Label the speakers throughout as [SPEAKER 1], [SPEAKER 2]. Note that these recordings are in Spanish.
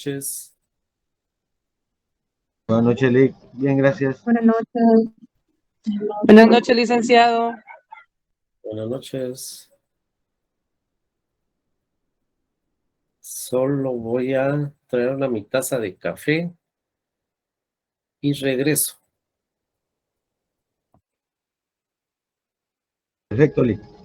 [SPEAKER 1] Noches.
[SPEAKER 2] Buenas noches, Lick. Bien, gracias.
[SPEAKER 3] Buenas noches. Buenas noches, licenciado.
[SPEAKER 1] Buenas noches. Solo voy a traerle mi taza de café y regreso.
[SPEAKER 2] Perfecto, Lick.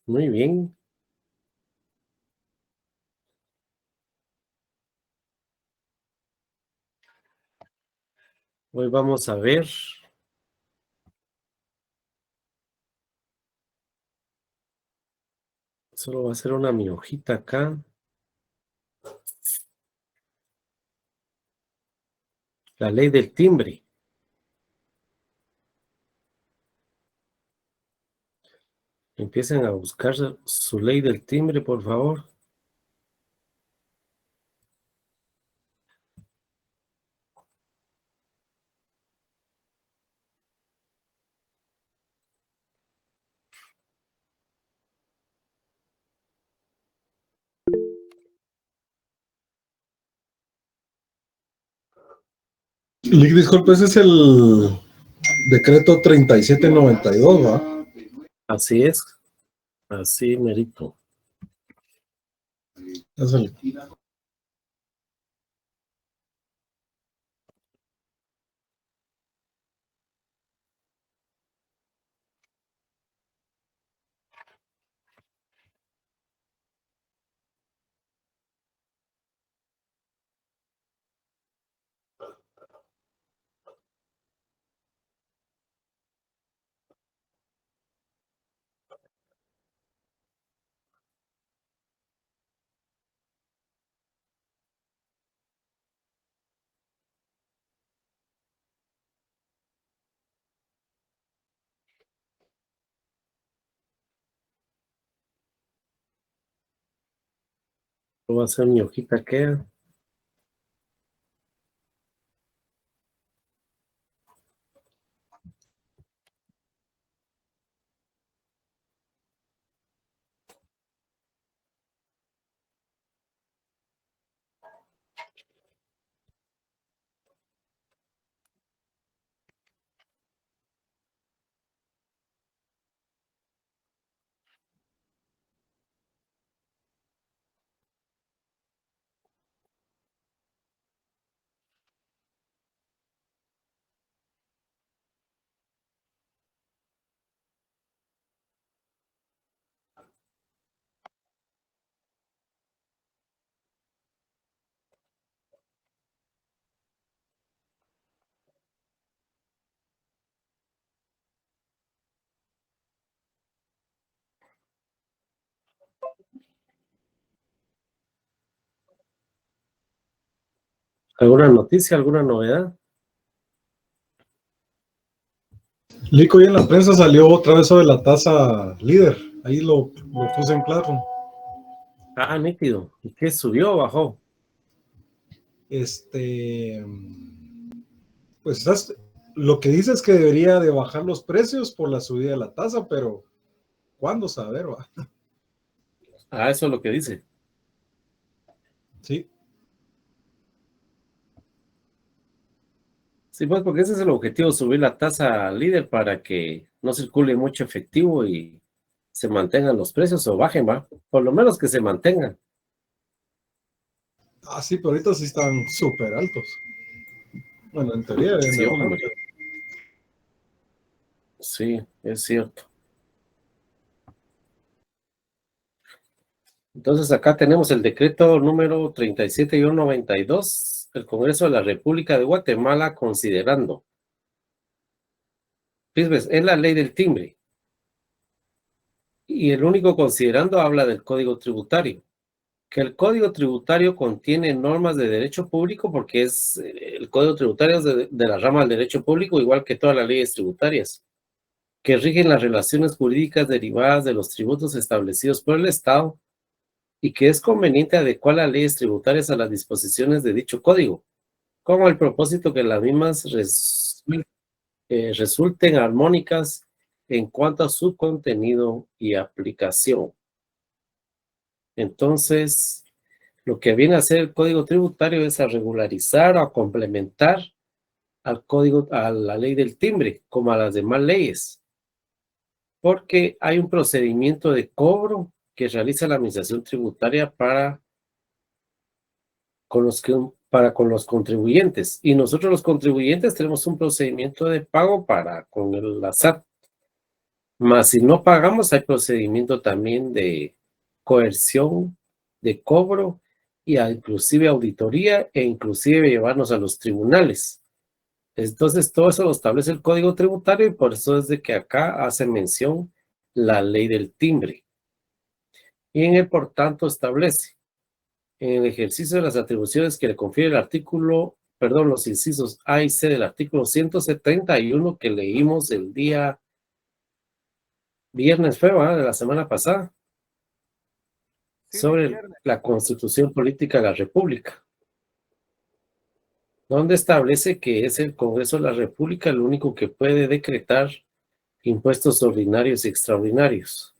[SPEAKER 1] Muy bien. Hoy vamos a ver solo va a ser mi hojita acá. La ley del timbre. Empiecen a buscar su ley del timbre, por favor.
[SPEAKER 4] Lick, disculpe, ese es el decreto 3792, ¿va?
[SPEAKER 1] Así es. Así merito.
[SPEAKER 4] Es el...
[SPEAKER 1] ¿Cómo va a ser mi hojita que? ¿Alguna noticia, alguna novedad?
[SPEAKER 4] Lick, hoy en la prensa salió otra vez sobre la tasa líder. Ahí lo puse en claro.
[SPEAKER 1] Ah, nítido. ¿Y qué subió o bajó?
[SPEAKER 4] Pues lo que dice es que debería de bajar los precios por la subida de la tasa, pero ¿cuándo saber, va?
[SPEAKER 1] Ah, eso es lo que dice.
[SPEAKER 4] Sí.
[SPEAKER 1] Sí, pues porque ese es el objetivo, subir la tasa líder para que no circule mucho efectivo y se mantengan los precios o bajen, va. Por lo menos que se mantengan.
[SPEAKER 4] Ah, sí, pero ahorita sí están súper altos. Bueno, en teoría deben
[SPEAKER 1] Sí,
[SPEAKER 4] de bajar.
[SPEAKER 1] hombre. Sí, es cierto. Entonces acá tenemos el decreto número 37-92, el Congreso de la República de Guatemala considerando. Fíjese, es la ley del timbre. Y el único considerando habla del Código Tributario. Que el Código Tributario contiene normas de derecho público porque el Código Tributario es de la rama del derecho público, igual que todas las leyes tributarias, que rigen las relaciones jurídicas derivadas de los tributos establecidos por el Estado y que es conveniente adecuar las leyes tributarias a las disposiciones de dicho código, con el propósito que las mismas resulten armónicas en cuanto a su contenido y aplicación. Entonces, lo que viene a hacer el Código Tributario es a regularizar o a complementar a la ley del timbre, como a las demás leyes, porque hay un procedimiento de cobro que realiza la Administración Tributaria para con los contribuyentes, y nosotros los contribuyentes tenemos un procedimiento de pago con la SAT, más si no pagamos hay procedimiento también de coerción, de cobro, y inclusive auditoría e inclusive llevarnos a los tribunales. Entonces todo eso lo establece el Código Tributario y por eso es de que acá hace mención la ley del timbre. Y en él, por tanto, establece en el ejercicio de las atribuciones que le confiere los incisos A y C del artículo 171 que leímos el día viernes, de la semana pasada, sobre la Constitución Política de la República, donde establece que es el Congreso de la República el único que puede decretar impuestos ordinarios y extraordinarios.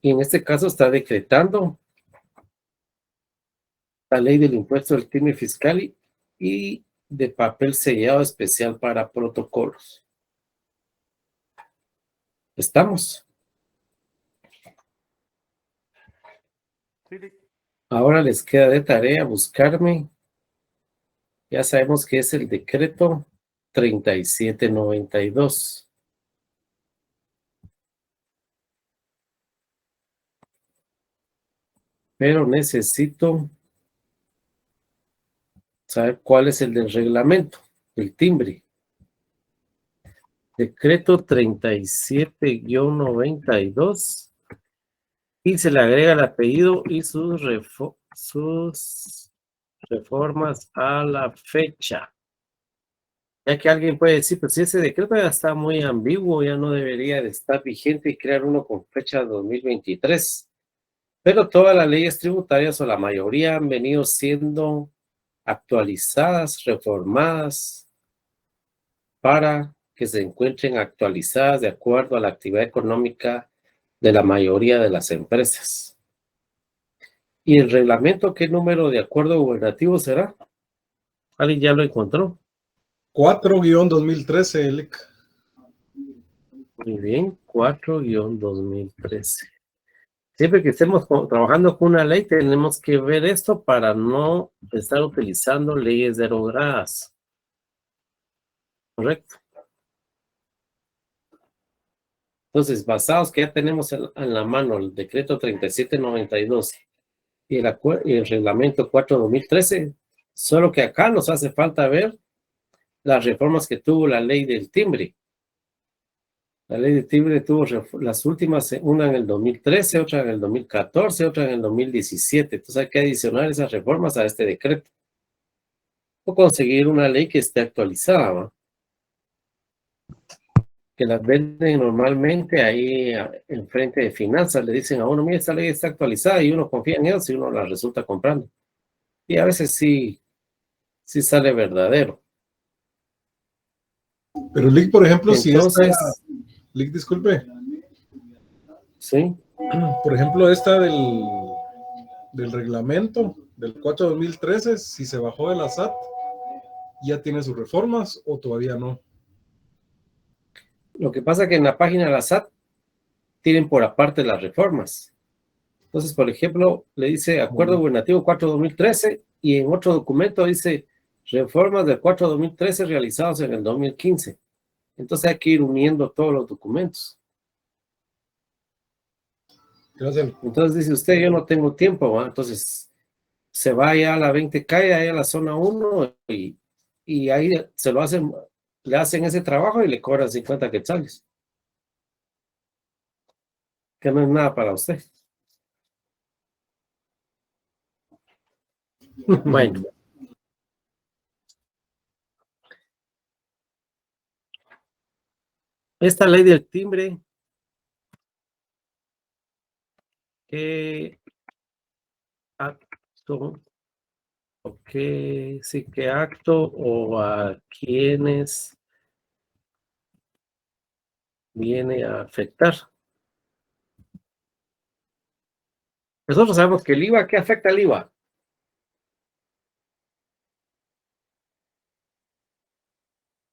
[SPEAKER 1] Y en este caso está decretando la ley del impuesto del timbre fiscal y de papel sellado especial para protocolos. ¿Estamos? Ahora les queda de tarea buscarme. Ya sabemos que es el decreto 3792. Pero necesito saber cuál es el del reglamento, el timbre. Decreto 37-92. Y se le agrega el apellido y sus reformas a la fecha. Ya que alguien puede decir, pues si ese decreto ya está muy ambiguo, ya no debería de estar vigente y crear uno con fecha 2023. Pero todas las leyes tributarias o la mayoría han venido siendo actualizadas, reformadas, para que se encuentren actualizadas de acuerdo a la actividad económica de la mayoría de las empresas. ¿Y el reglamento qué número de acuerdo gubernativo será? ¿Alguien ya lo encontró?
[SPEAKER 4] 4-2013, Elic.
[SPEAKER 1] Muy bien, 4-2013. Siempre que estemos trabajando con una ley, tenemos que ver esto para no estar utilizando leyes derogadas. ¿Correcto? Entonces, basados que ya tenemos en la mano el decreto 3792 y el reglamento 4-2013, solo que acá nos hace falta ver las reformas que tuvo la ley del timbre. La ley del timbre tuvo las últimas, una en el 2013, otra en el 2014, otra en el 2017. Entonces hay que adicionar esas reformas a este decreto. O conseguir una ley que esté actualizada, ¿va? Que las venden normalmente ahí en frente de finanzas. Le dicen a uno, mira, esta ley está actualizada, y uno confía en ellos y uno la resulta comprando. Y a veces sí sale verdadero.
[SPEAKER 4] Pero Lic, por ejemplo,
[SPEAKER 1] Entonces,
[SPEAKER 4] Lic, disculpe.
[SPEAKER 1] sí.
[SPEAKER 4] Por ejemplo, esta del reglamento del 4-2013, si se bajó de la SAT, ¿ya tiene sus reformas o todavía no?
[SPEAKER 1] Lo que pasa es que en la página de la SAT tienen por aparte las reformas. Entonces, por ejemplo, le dice Acuerdo Gubernativo 4-2013 y en otro documento dice reformas del 4-2013 realizados en el 2015. Entonces hay que ir uniendo todos los documentos.
[SPEAKER 4] Gracias.
[SPEAKER 1] Entonces dice usted, yo no tengo tiempo, ¿va? Entonces se va allá a la 20 calle, allá a la zona 1 y ahí se lo hacen, le hacen ese trabajo y le cobran 50 quetzales. Que no es nada para usted. Bueno. Esta ley del timbre, ¿qué acto, o qué, sí, qué acto o a quiénes viene a afectar? Nosotros sabemos que el IVA, ¿qué afecta al IVA?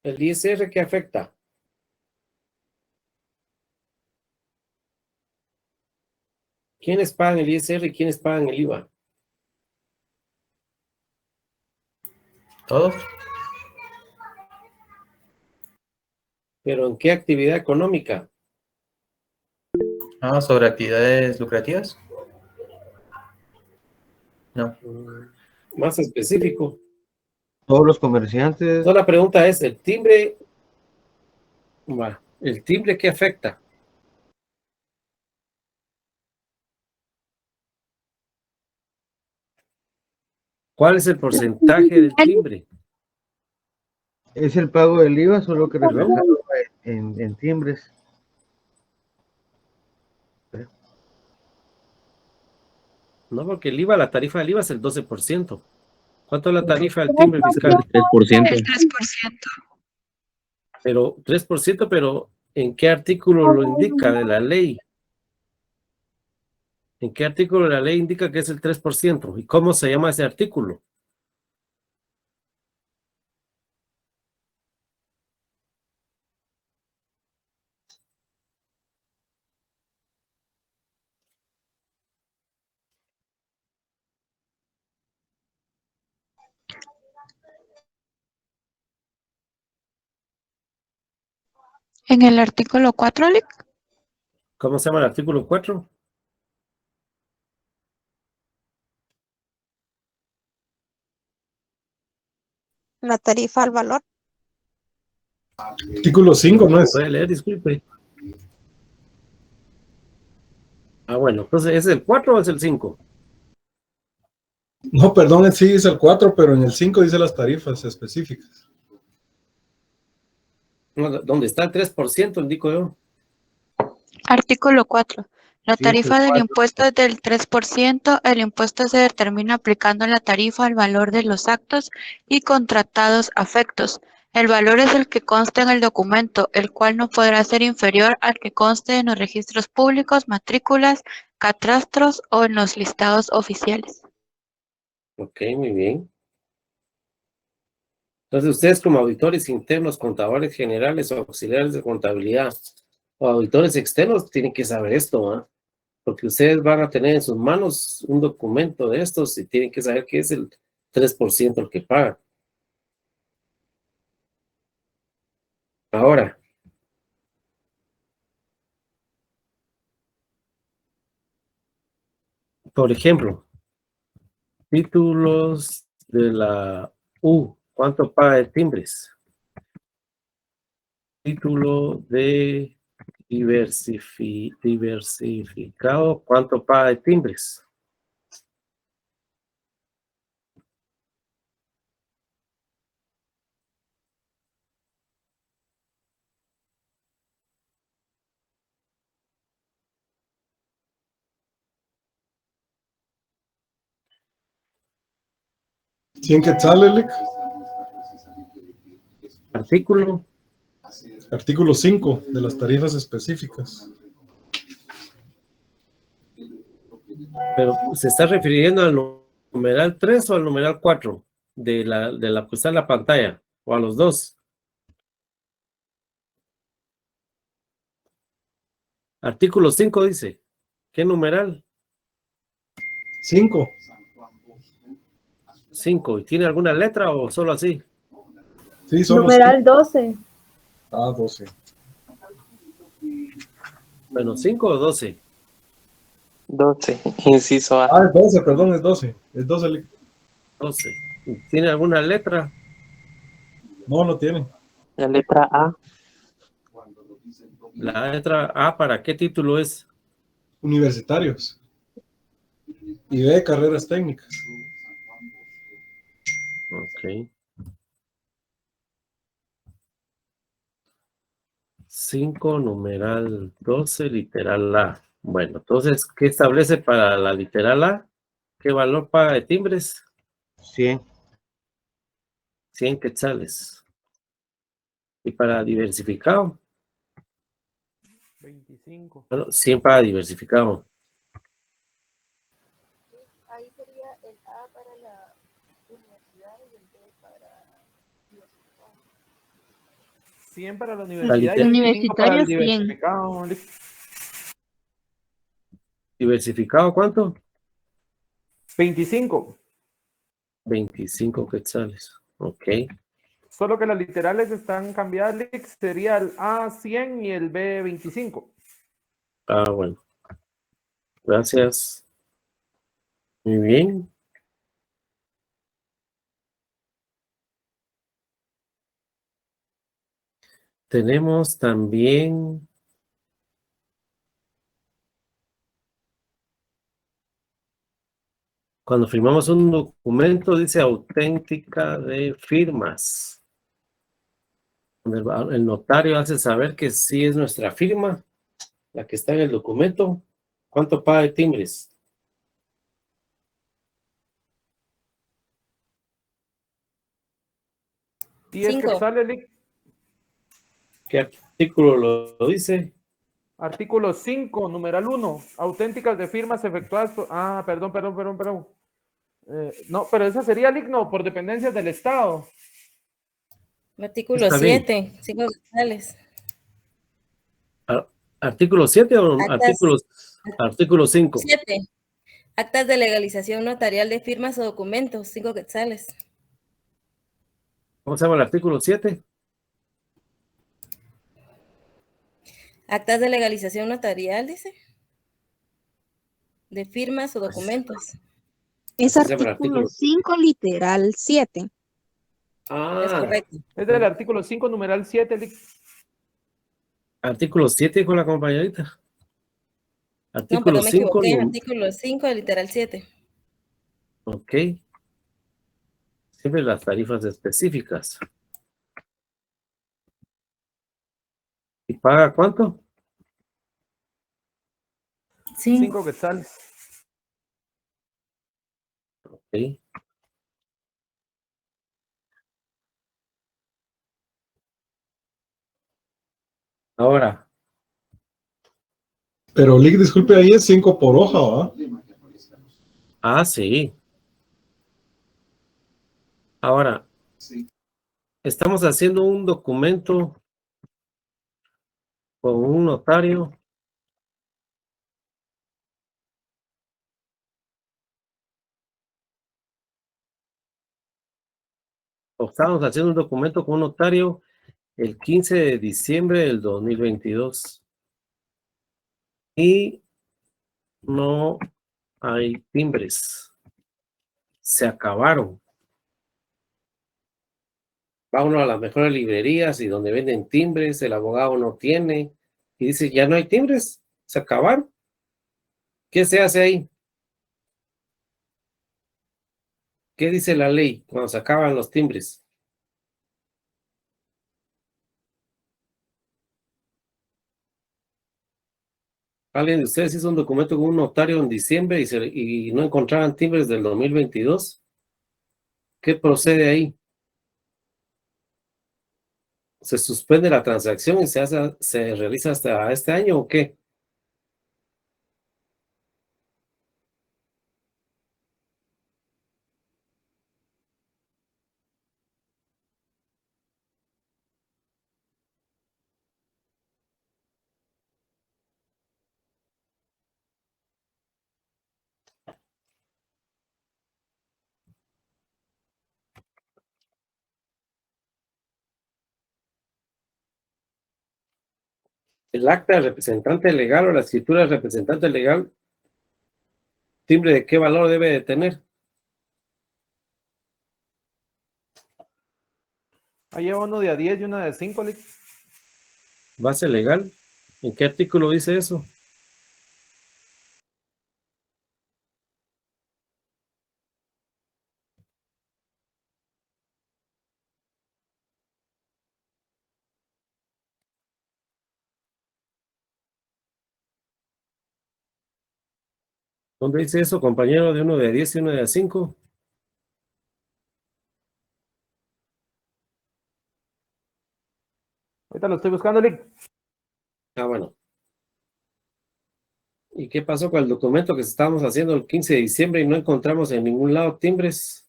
[SPEAKER 1] El ISR, ¿qué afecta? ¿Quiénes pagan el ISR y quiénes pagan el IVA?
[SPEAKER 5] ¿Todos?
[SPEAKER 1] ¿Pero en qué actividad económica?
[SPEAKER 5] Ah, sobre actividades lucrativas. No.
[SPEAKER 1] Más específico.
[SPEAKER 2] Todos los comerciantes,
[SPEAKER 1] Entonces la pregunta es, ¿el timbre qué afecta? ¿Cuál es el porcentaje del timbre?
[SPEAKER 2] es el pago del IVA, solo que
[SPEAKER 1] ¿Perdón?
[SPEAKER 2] reflejado en timbres.
[SPEAKER 1] No, porque el IVA, la tarifa del IVA es el 12%. ¿Cuánto es la tarifa del timbre fiscal?
[SPEAKER 6] 3%.
[SPEAKER 1] Pero 3%, pero ¿en qué artículo lo indica de la ley? ¿En qué artículo de la ley indica que es el 3%? ¿Y cómo se llama ese artículo?
[SPEAKER 6] En el artículo 4, Lic,
[SPEAKER 1] ¿Cómo se llama el artículo 4?
[SPEAKER 7] La tarifa al valor.
[SPEAKER 4] Artículo 5, ¿no es?
[SPEAKER 1] ¿Puede leer? Disculpe. Ah, bueno, entonces, ¿es el 4 o es el 5?
[SPEAKER 4] No, perdón, sí dice el 4, pero en el 5 dice las tarifas específicas.
[SPEAKER 1] No, ¿dónde está el 3%? Indico yo.
[SPEAKER 6] artículo 4. La
[SPEAKER 1] Sí, es el
[SPEAKER 6] tarifa del
[SPEAKER 1] 4.
[SPEAKER 6] impuesto es del 3%. El impuesto se determina aplicando la tarifa al valor de los actos y contratados afectos. El valor es el que consta en el documento, el cual no podrá ser inferior al que conste en los registros públicos, matrículas, catastros o en los listados oficiales.
[SPEAKER 1] Ok, muy bien. Entonces, ustedes como auditores internos, contadores generales o auxiliares de contabilidad o auditores externos tienen que saber esto, ¿ah? Porque ustedes van a tener en sus manos un documento de estos y tienen que saber que es el 3% el que paga. Ahora, por ejemplo, títulos de la U, ¿cuánto paga de timbres? Título de diversificado, ¿cuánto paga de timbres?
[SPEAKER 4] ¿100 quetzales, Lic?
[SPEAKER 1] Artículo,
[SPEAKER 4] Artículo 5 de las tarifas específicas.
[SPEAKER 1] pero ¿se está refiriendo al numeral 3 o al numeral 4 de la que está en la pantalla? ¿O a los dos? Artículo 5 dice, ¿qué numeral?
[SPEAKER 4] 5.
[SPEAKER 1] 5. ¿Y tiene alguna letra o solo así?
[SPEAKER 4] Sí, son los
[SPEAKER 8] Numeral 12.
[SPEAKER 4] 12.
[SPEAKER 1] Bueno, 5 o 12.
[SPEAKER 3] 12, inciso A.
[SPEAKER 4] Es 12, perdón, es 12. Es 12, Lic.
[SPEAKER 1] 12. ¿Tiene alguna letra?
[SPEAKER 4] No, no tiene.
[SPEAKER 3] La letra A.
[SPEAKER 1] La letra A, ¿para qué título es?
[SPEAKER 4] Universitarios. Y B, carreras técnicas.
[SPEAKER 1] Ok. 5, numeral 12, literal A. Bueno, entonces, ¿qué establece para la literal A? ¿Qué valor paga de timbres?
[SPEAKER 2] 100.
[SPEAKER 1] 100 quetzales. ¿Y para diversificado?
[SPEAKER 9] 25.
[SPEAKER 1] Bueno, 100 para diversificado.
[SPEAKER 7] Ahí sería el A para la universidad y el B para
[SPEAKER 9] 100 para la
[SPEAKER 1] La
[SPEAKER 9] universidad y
[SPEAKER 1] literal
[SPEAKER 9] 25 para el
[SPEAKER 6] Universitarios, 100.
[SPEAKER 9] diversificado.
[SPEAKER 1] diversificado, ¿cuánto?
[SPEAKER 9] 25.
[SPEAKER 1] 25 quetzales. Ok.
[SPEAKER 9] Solo que las literales están cambiadas, Lick. Sería el A 100 y el B 25.
[SPEAKER 1] Ah, bueno. Gracias. Muy bien. Tenemos también cuando firmamos un documento, dice auténtica de firmas. El notario hace saber que sí es nuestra firma, la que está en el documento. ¿Cuánto paga de timbres?
[SPEAKER 9] Y es que
[SPEAKER 8] 5.
[SPEAKER 9] sale, Lick.
[SPEAKER 1] ¿Qué artículo lo dice?
[SPEAKER 9] Artículo 5, numeral 1. Auténticas de firmas efectuadas por... perdón. No, pero esa sería el IGNO por dependencias del Estado.
[SPEAKER 8] Artículo
[SPEAKER 1] Está bien.
[SPEAKER 8] 7, 5 quetzales.
[SPEAKER 1] ¿Artículo 7 o
[SPEAKER 8] Actas.
[SPEAKER 1] artículo 5?
[SPEAKER 8] 7. Actas de legalización notarial de firmas o documentos, 5 quetzales.
[SPEAKER 1] ¿Cómo se llama el artículo 7?
[SPEAKER 8] Actas de legalización notarial, dice. De firmas o documentos.
[SPEAKER 10] Es
[SPEAKER 1] Así se llama el
[SPEAKER 10] artículo 5, literal 7.
[SPEAKER 8] Es
[SPEAKER 1] Ah,
[SPEAKER 8] correcto.
[SPEAKER 9] Es del artículo 5, numeral 7.
[SPEAKER 1] artículo 7 dijo la compañerita.
[SPEAKER 8] No,
[SPEAKER 1] Artículo
[SPEAKER 8] perdón, me
[SPEAKER 1] 5,
[SPEAKER 8] equivoqué. Artículo 5, literal 7.
[SPEAKER 1] ok. Siempre las tarifas específicas. ¿Y paga cuánto?
[SPEAKER 9] 5 quetzales.
[SPEAKER 1] Ok. Ahora,
[SPEAKER 4] Pero, Lick, disculpe, ahí es 5 por hoja, ¿va?
[SPEAKER 1] sí. Ahora, estamos haciendo un documento con un notario. O estamos haciendo un documento con un notario el 15 de diciembre del 2022. Y no hay timbres. Se acabaron. Va uno a las mejores librerías y donde venden timbres, el abogado no tiene. Y dice, ya no hay timbres, se acabaron. ¿Qué se hace ahí? ¿Qué dice la ley cuando se acaban los timbres? ¿Alguien de ustedes hizo un documento con un notario en diciembre y no encontraban timbres del 2022? ¿Qué procede ahí? ¿Se suspende la transacción y se realiza hasta este año o qué? El acta de representante legal o la escritura de representante legal, ¿timbre de qué valor debe de tener?
[SPEAKER 9] Ahí lleva uno de a 10 y uno de 5.
[SPEAKER 1] Base legal. ¿En qué artículo dice eso? ¿Dónde dice eso, compañero, de uno de 10 y uno de 5?
[SPEAKER 9] Ahorita lo estoy buscando, Lick.
[SPEAKER 1] Ah, bueno. ¿Y qué pasó con el documento que estábamos haciendo el 15 de diciembre y no encontramos en ningún lado timbres?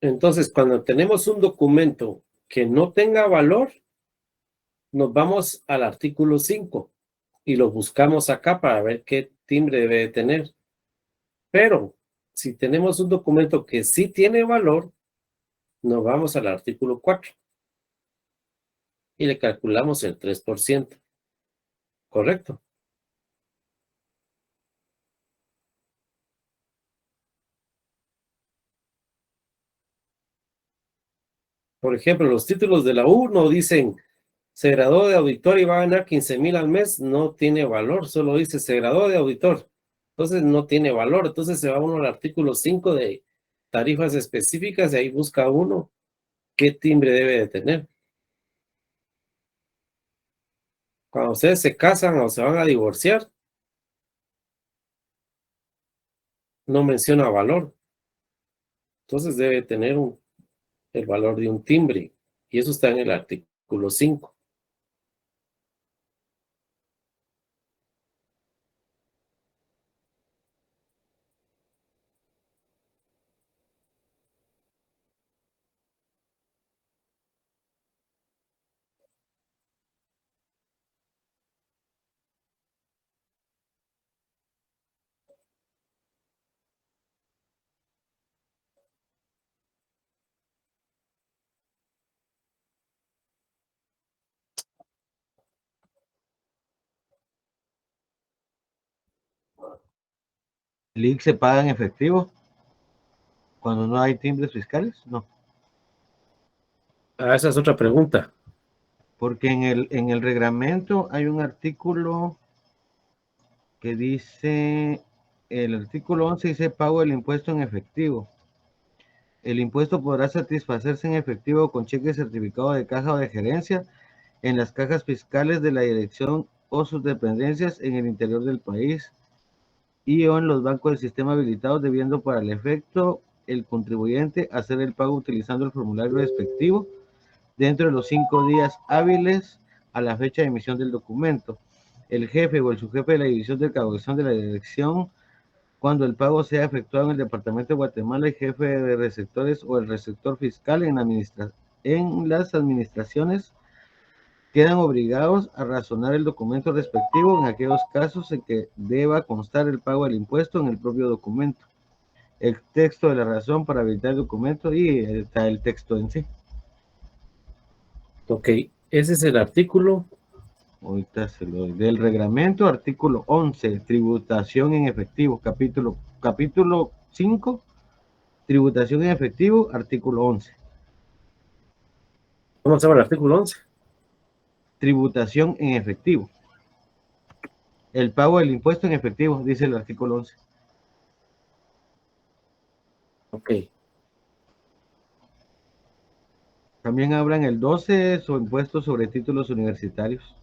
[SPEAKER 1] Entonces, cuando tenemos un documento que no tenga valor, nos vamos al artículo 5 y lo buscamos acá para ver qué timbre debe de tener. Pero si tenemos un documento que sí tiene valor, nos vamos al artículo 4 y le calculamos el 3%. ¿Correcto? Por ejemplo, los títulos de la U no dicen se graduó de auditor y va a ganar 15,000 al mes, no tiene valor, solo dice se graduó de auditor. Entonces no tiene valor, entonces se va uno al artículo 5 de tarifas específicas y ahí busca uno qué timbre debe de tener. Cuando ustedes se casan o se van a divorciar, no menciona valor. Entonces debe tener el valor de un timbre. Y eso está en el artículo 5.
[SPEAKER 2] ¿El IC se paga en efectivo cuando no hay timbres fiscales? No,
[SPEAKER 1] Ah, esa es otra pregunta.
[SPEAKER 2] porque en el reglamento hay un artículo que dice, el artículo 11 dice pago del impuesto en efectivo. El impuesto podrá satisfacerse en efectivo con cheque certificado de caja o de gerencia en las cajas fiscales de la dirección o sus dependencias en el interior del país y o en los bancos del sistema habilitados, debiendo para el efecto el contribuyente hacer el pago utilizando el formulario respectivo dentro de los 5 días hábiles a la fecha de emisión del documento. El jefe o el subjefe de la división de recaudación de la dirección, cuando el pago sea efectuado en el departamento de Guatemala, el jefe de receptores o el receptor fiscal en las administraciones quedan obligados a razonar el documento respectivo en aquellos casos en que deba constar el pago del impuesto en el propio documento, el texto de la razón para habilitar el documento y está el texto en sí.
[SPEAKER 1] Ok, ese es el artículo.
[SPEAKER 2] Ahorita se lo doy. Del reglamento, artículo 11, tributación en efectivo, capítulo 5, tributación en efectivo, artículo 11.
[SPEAKER 1] ¿Cómo se llama el artículo 11?
[SPEAKER 2] Tributación en efectivo. El pago del impuesto en efectivo, dice el artículo 11.
[SPEAKER 1] Ok.
[SPEAKER 2] También hablan el 12 sobre impuestos sobre títulos universitarios.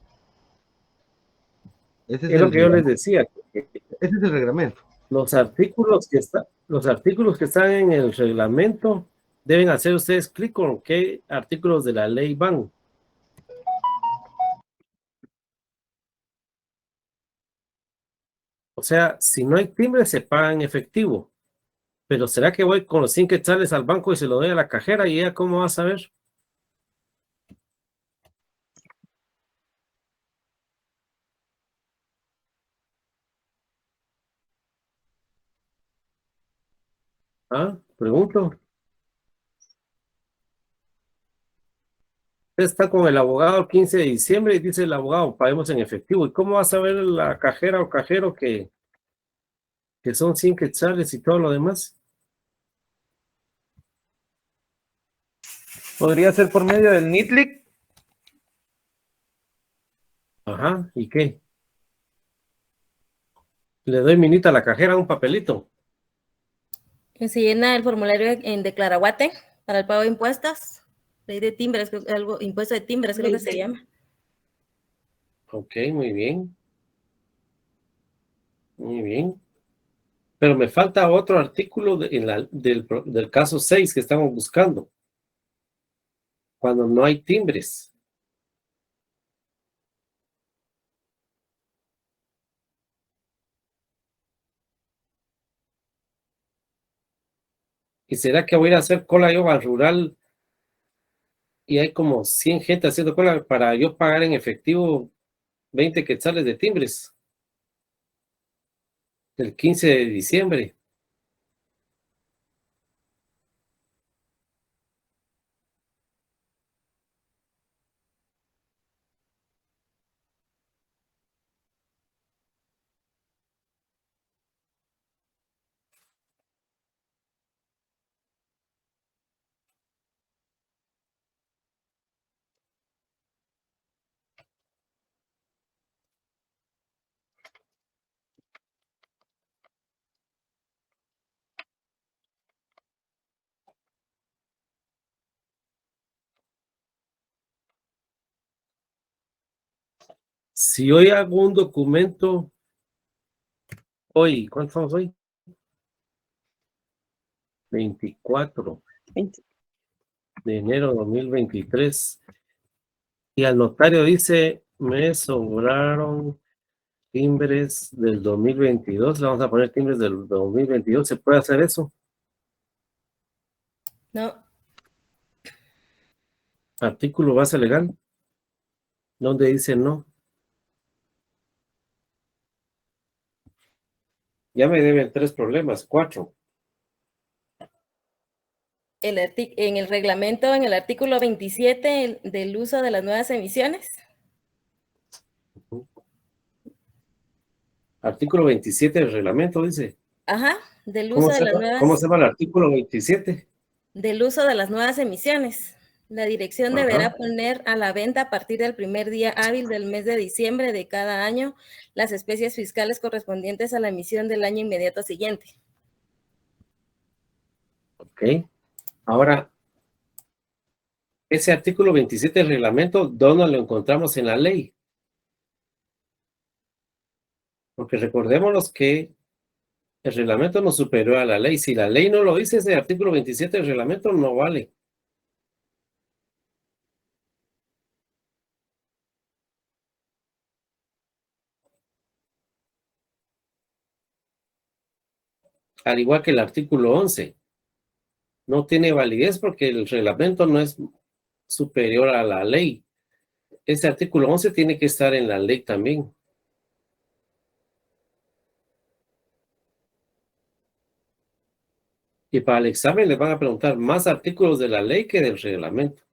[SPEAKER 2] Ese es
[SPEAKER 1] Es lo
[SPEAKER 2] el
[SPEAKER 1] que yo les
[SPEAKER 2] reglamento.
[SPEAKER 1] decía.
[SPEAKER 2] Ese es el reglamento.
[SPEAKER 1] Los artículos que están en el reglamento deben hacer ustedes clic con qué artículos de la ley van. O sea, si no hay timbre, se paga en efectivo. Pero ¿será que voy con los 100 quetzales al banco y se lo doy a la cajera y ella cómo va a saber? ¿Ah? Pregunto. Usted está con el abogado el 15 de diciembre y dice el abogado, paguemos en efectivo. ¿Y cómo va a saber la cajera o cajero que son 100 quetzales y todo lo demás?
[SPEAKER 9] Podría ser por medio del NITLIC.
[SPEAKER 1] Ajá, ¿y qué? Le doy minita a la cajera un papelito.
[SPEAKER 8] Se llena el formulario en Declaraguate para el pago de impuestos, ley de timbres, algo, impuesto de timbres, creo que se llama.
[SPEAKER 1] Ok, muy bien. Muy bien. Pero me falta otro artículo del caso 6 que estamos buscando. Cuando no hay timbres. ¿Y será que voy a ir a hacer cola yo al rural y hay como 100 gente haciendo cola para yo pagar en efectivo 20 quetzales de timbres? El 15 de diciembre. Si hoy hago un documento, hoy, ¿cuánto estamos hoy? 24 de enero de 2023. Y al notario dice, me sobraron timbres del 2022, le vamos a poner timbres del 2022, ¿se puede hacer eso?
[SPEAKER 8] No,
[SPEAKER 1] Artículo base legal, donde dice no. Ya me deben 3 problemas, 4.
[SPEAKER 8] en el reglamento, en el artículo 27 del uso de las nuevas emisiones.
[SPEAKER 1] Artículo 27 del reglamento dice.
[SPEAKER 8] Ajá, del uso de las
[SPEAKER 1] ¿Cómo se
[SPEAKER 8] nuevas,
[SPEAKER 1] llama el artículo 27?
[SPEAKER 8] del uso de las nuevas emisiones. La dirección
[SPEAKER 1] Ajá.
[SPEAKER 8] deberá poner a la venta a partir del primer día hábil del mes de diciembre de cada año las especies fiscales correspondientes a la emisión del año inmediato siguiente.
[SPEAKER 1] Ok. Ahora, ese artículo 27 del reglamento, ¿dónde lo encontramos en la ley? Porque recordémonos que el reglamento no superior a la ley. Si la ley no lo dice, ese artículo 27 del reglamento no vale. Al igual que el artículo 11. No tiene validez porque el reglamento no es superior a la ley. Ese artículo 11 tiene que estar en la ley también. Y para el examen les van a preguntar más artículos de la ley que del reglamento.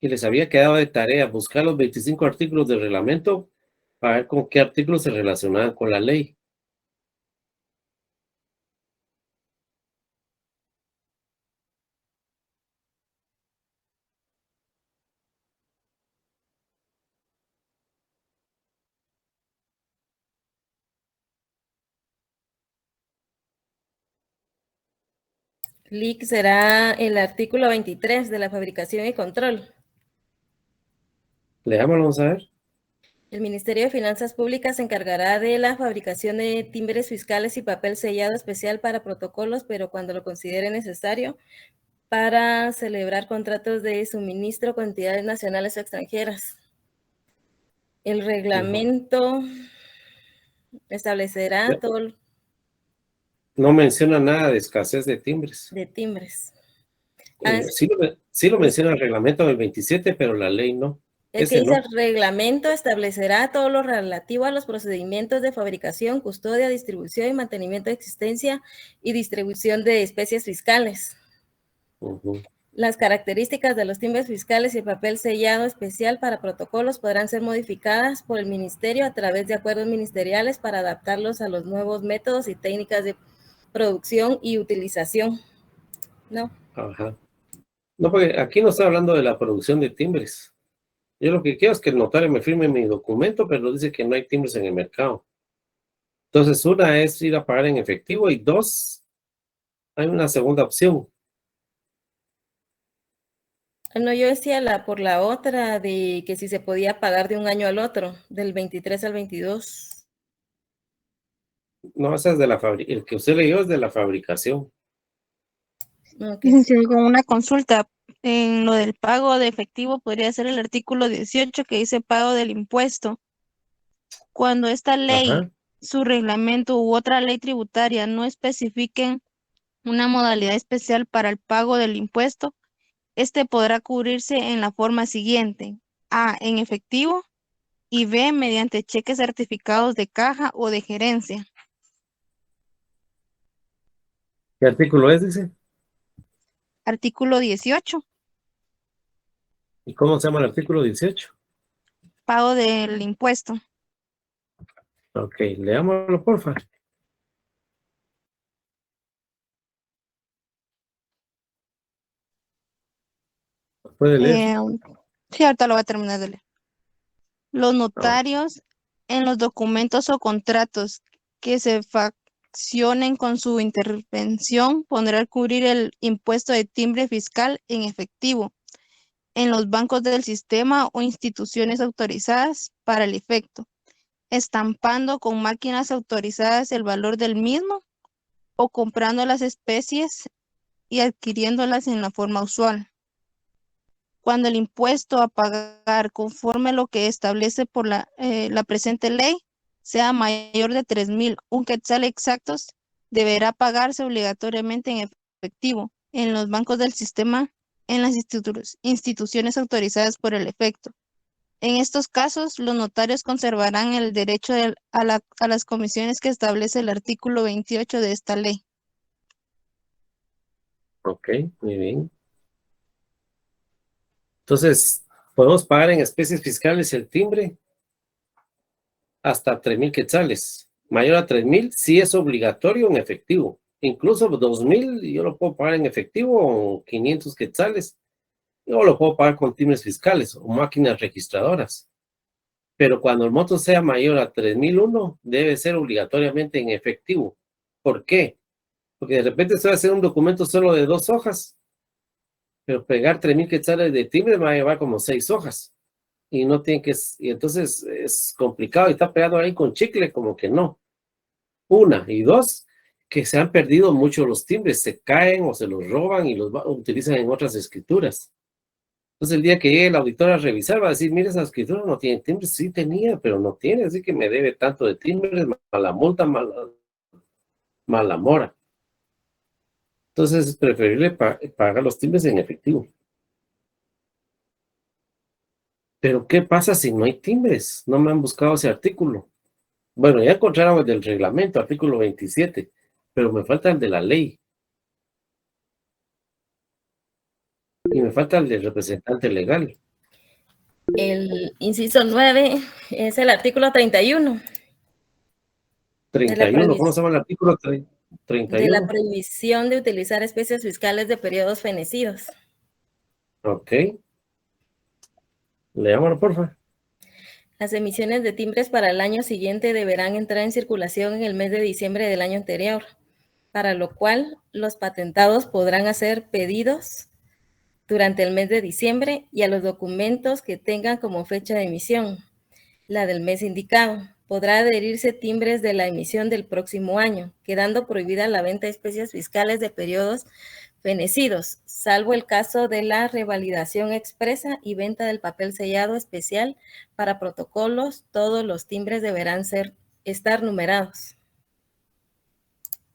[SPEAKER 1] Y les había quedado de tarea buscar los 25 artículos del reglamento para ver con qué artículos se relacionaban con la ley.
[SPEAKER 8] LIC será el artículo 23 de la fabricación y control.
[SPEAKER 1] Leámoslo, vamos a ver.
[SPEAKER 8] El Ministerio de Finanzas Públicas se encargará de la fabricación de timbres fiscales y papel sellado especial para protocolos, pero cuando lo considere necesario, para celebrar contratos de suministro con entidades nacionales o extranjeras. El reglamento establecerá todo
[SPEAKER 1] No menciona nada de escasez de timbres.
[SPEAKER 8] de timbres.
[SPEAKER 1] Sí lo menciona el reglamento del 27, pero la ley no.
[SPEAKER 8] Es que
[SPEAKER 1] Ese
[SPEAKER 8] dice,
[SPEAKER 1] no.
[SPEAKER 8] el reglamento establecerá todo lo relativo a los procedimientos de fabricación, custodia, distribución y mantenimiento de existencia y distribución de especies fiscales. Las características de los timbres fiscales y el papel sellado especial para protocolos podrán ser modificadas por el Ministerio a través de acuerdos ministeriales para adaptarlos a los nuevos métodos y técnicas de producción y utilización. ¿No?
[SPEAKER 1] Ajá. No, porque aquí no está hablando de la producción de timbres. Yo lo que quiero es que el notario me firme mi documento, pero dice que no hay timbres en el mercado. Entonces, una es ir a pagar en efectivo y 2, hay una segunda opción.
[SPEAKER 8] No, yo decía por la otra de que si se podía pagar de un año al otro, del 23 al 22.
[SPEAKER 1] No, esa es de la fabricación. El que usted leyó es de la fabricación.
[SPEAKER 10] Licenciado, con una consulta en lo del pago de efectivo podría ser el artículo 18 que dice pago del impuesto. Cuando esta ley,
[SPEAKER 1] Ajá.
[SPEAKER 10] su reglamento u otra ley tributaria no especifiquen una modalidad especial para el pago del impuesto, este podrá cubrirse en la forma siguiente: A, en efectivo, y B, mediante cheques certificados de caja o de gerencia.
[SPEAKER 1] ¿Qué artículo es, dice?
[SPEAKER 10] Artículo 18,
[SPEAKER 1] ¿Y cómo se llama el artículo 18?
[SPEAKER 10] pago del impuesto.
[SPEAKER 1] Ok, leámoslo, porfa. ¿Puede leer?
[SPEAKER 10] Sí, ahorita lo voy a terminar de leer. Los notarios en los documentos o contratos que se reaccionen con su intervención podrán cubrir el impuesto de timbre fiscal en efectivo en los bancos del sistema o instituciones autorizadas para el efecto, estampando con máquinas autorizadas el valor del mismo o comprando las especies y adquiriéndolas en la forma usual. Cuando el impuesto a pagar conforme a lo que establece por la presente ley sea mayor de 3,001 quetzales exactos, deberá pagarse obligatoriamente en efectivo en los bancos del sistema, en las instituciones autorizadas por el efecto. En estos casos, los notarios conservarán el derecho a las comisiones que establece el artículo 28 de esta ley.
[SPEAKER 1] Ok, muy bien. Entonces, podemos pagar en especies fiscales el timbre hasta 3,000 quetzales. Mayor a 3,000 sí es obligatorio en efectivo. Incluso 2,000 yo lo puedo pagar en efectivo o 500 quetzales. Yo lo puedo pagar con timbres fiscales o máquinas registradoras. Pero cuando el monto sea mayor a 3,001, debe ser obligatoriamente en efectivo. ¿Por qué? Porque de repente estoy haciendo un documento solo de 2 hojas, pero pegar 3,000 quetzales de timbre me va a llevar como 6 hojas. Y no tiene que, y entonces es complicado y está pegado ahí con chicle, como que no. Una, y dos, que se han perdido mucho los timbres, se caen o se los roban y los utilizan en otras escrituras. Entonces el día que llegue el auditor a revisar va a decir, mire, esa escritura no tiene timbres. Sí tenía, pero no tiene, así que me debe tanto de timbres, más la multa, más la mora. Entonces es preferible pagar los timbres en efectivo. Pero ¿qué pasa si no hay timbres? No me han buscado ese artículo. Bueno, ya encontraron el del reglamento, artículo 27, pero me falta el de la ley. Y me falta el del representante legal.
[SPEAKER 8] El inciso 9 es el artículo 31.
[SPEAKER 1] 31, ¿cómo se llama el artículo 31?
[SPEAKER 8] De la prohibición de utilizar especies fiscales de periodos fenecidos.
[SPEAKER 1] Ok. Leámoslo, por favor.
[SPEAKER 8] Las emisiones de timbres para el año siguiente deberán entrar en circulación en el mes de diciembre del año anterior, para lo cual los patentados podrán hacer pedidos durante el mes de diciembre y a los documentos que tengan como fecha de emisión, la del mes indicado. Podrá adherirse timbres de la emisión del próximo año, quedando prohibida la venta de especies fiscales de periodos fenecidos, salvo el caso de la revalidación expresa y venta del papel sellado especial para protocolos. Todos los timbres deberán estar numerados.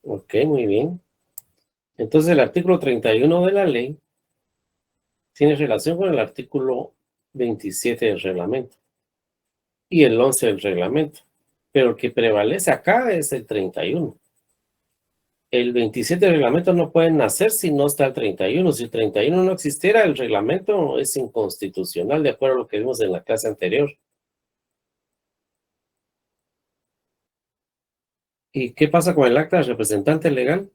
[SPEAKER 1] Ok, muy bien. Entonces el artículo 31 de la ley tiene relación con el artículo 27 del reglamento y el 11 del reglamento, pero el que prevalece acá es el 31. El 27 del reglamento no puede nacer si no está el 31. Si el 31 no existiera, el reglamento es inconstitucional, de acuerdo a lo que vimos en la clase anterior. ¿Y qué pasa con el acta de representante legal?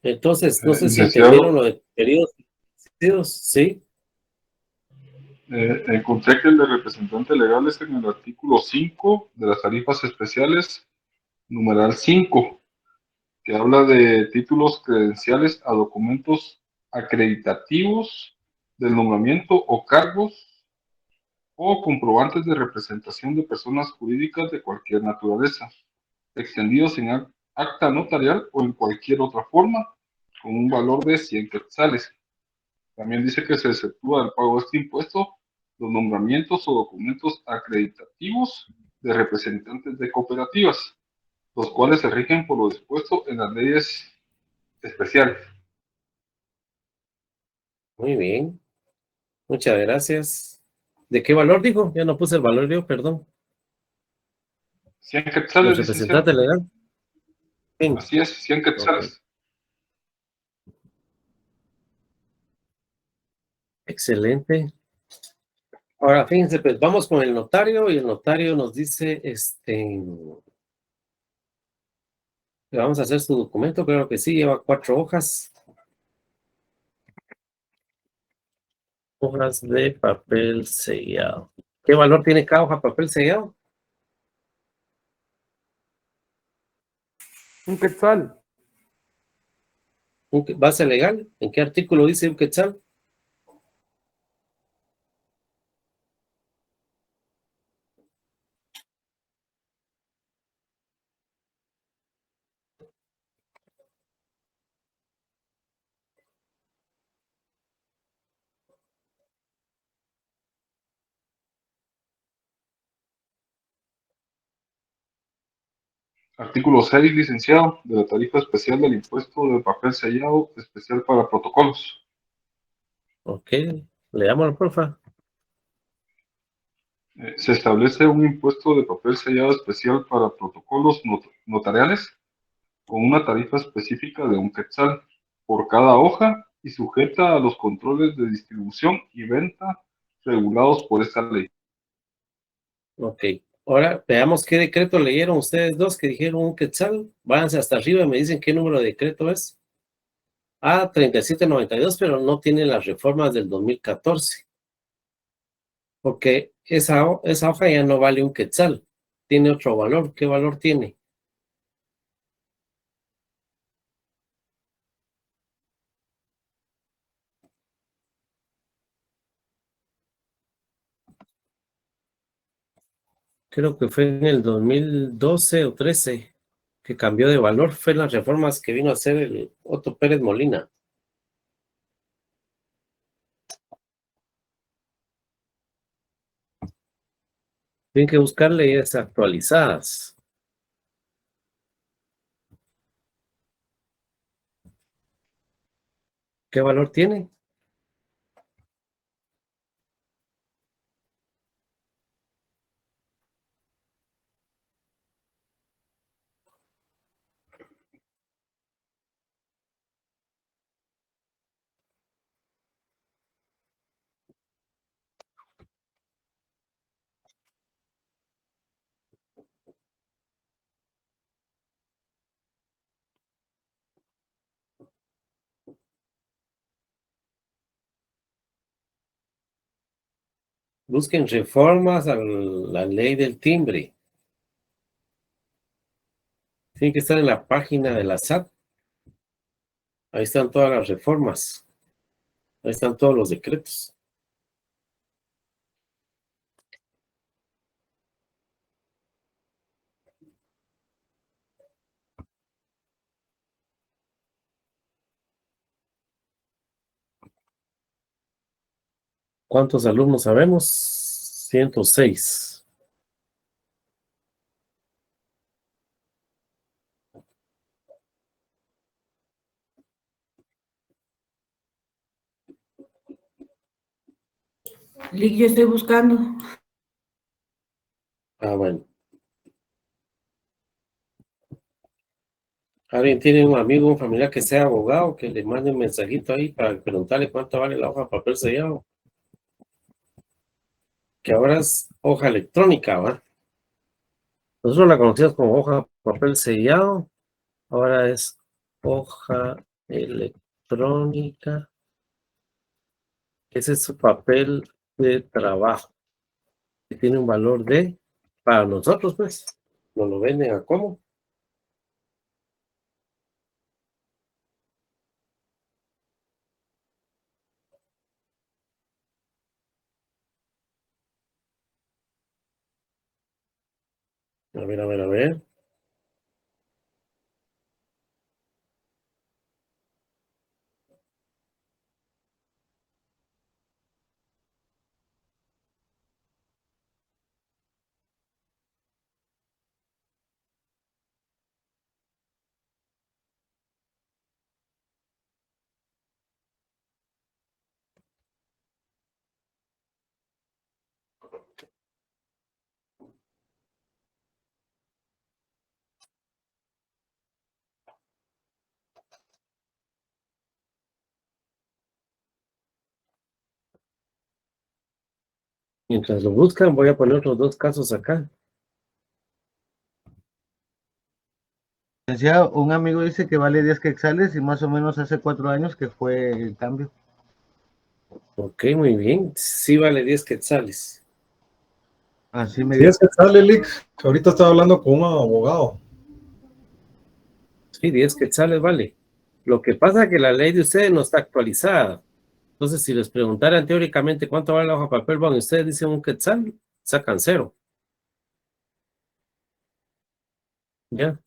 [SPEAKER 1] Entonces, no sé si entendieron lo de periodos fenecidos, ¿sí?
[SPEAKER 11] Encontré que el de representante legal es en el artículo 5 de las tarifas especiales, numeral 5, que habla de títulos credenciales a documentos acreditativos del nombramiento o cargos o comprobantes de representación de personas jurídicas de cualquier naturaleza, extendidos en acta notarial o en cualquier otra forma, con un valor de 100 quetzales. También dice que se exceptúa del pago de este impuesto los nombramientos o documentos acreditativos de representantes de cooperativas, los cuales se rigen por lo dispuesto en las leyes especiales.
[SPEAKER 1] Muy bien. Muchas gracias. ¿De qué valor dijo? Ya no puse el valor yo, perdón.
[SPEAKER 11] 100 quetzales.
[SPEAKER 1] ¿El representante legal?
[SPEAKER 11] Bien. Así es, 100 quetzales.
[SPEAKER 1] Okay. Excelente. Ahora, fíjense, pues vamos con el notario y el notario nos dice, le vamos a hacer su documento, creo que sí, lleva 4 hojas. Hojas de papel sellado. ¿Qué valor tiene cada hoja de papel sellado?
[SPEAKER 9] Un quetzal.
[SPEAKER 1] ¿Base legal? ¿En qué artículo dice un quetzal?
[SPEAKER 11] Artículo 6, licenciado, de la tarifa especial del impuesto de papel sellado especial para protocolos.
[SPEAKER 1] Ok, leámoslo, porfa.
[SPEAKER 11] Se establece un impuesto de papel sellado especial para protocolos notariales con una tarifa específica de un quetzal por cada hoja y sujeta a los controles de distribución y venta regulados por esta ley.
[SPEAKER 1] Ok, ahora veamos qué decreto leyeron ustedes dos que dijeron un quetzal. Váyanse hasta arriba y me dicen qué número de decreto es. 3792, pero no tiene las reformas del 2014. Porque esa hoja ya no vale un quetzal. Tiene otro valor. ¿Qué valor tiene? Creo que fue en el 2012 o 13 que cambió de valor. Fue en las reformas que vino a hacer el Otto Pérez Molina. Tienen que buscar leyes actualizadas. ¿Qué valor tiene? Busquen reformas a la ley del timbre. Tiene que estar en la página de la SAT. Ahí están todas las reformas. Ahí están todos los decretos. ¿Cuántos alumnos sabemos? 106.
[SPEAKER 12] Lick, yo estoy buscando.
[SPEAKER 1] Bueno. ¿Alguien tiene un amigo, un familiar que sea abogado, que le mande un mensajito ahí para preguntarle cuánto vale la hoja de papel sellado? Que ahora es hoja electrónica, ¿va? Nosotros la conocíamos como hoja de papel sellado. Ahora es hoja electrónica. Ese es su papel de trabajo. Que tiene un valor para nosotros, pues, nos lo venden a cómo. A ver, a ver, a ver. Mientras lo buscan, voy a poner otros dos casos acá.
[SPEAKER 2] Licenciado, un amigo dice que vale 10 quetzales y más o menos hace 4 años que fue el cambio.
[SPEAKER 1] Ok, muy bien. Sí vale 10 quetzales.
[SPEAKER 2] Así me
[SPEAKER 4] 10 quetzales, Lick. Ahorita estaba hablando con un abogado.
[SPEAKER 1] Sí, 10 quetzales vale. Lo que pasa es que la ley de ustedes no está actualizada. Entonces, si les preguntaran teóricamente cuánto vale la hoja de papel bond y ustedes dicen un quetzal, sacan 0. ¿Ya?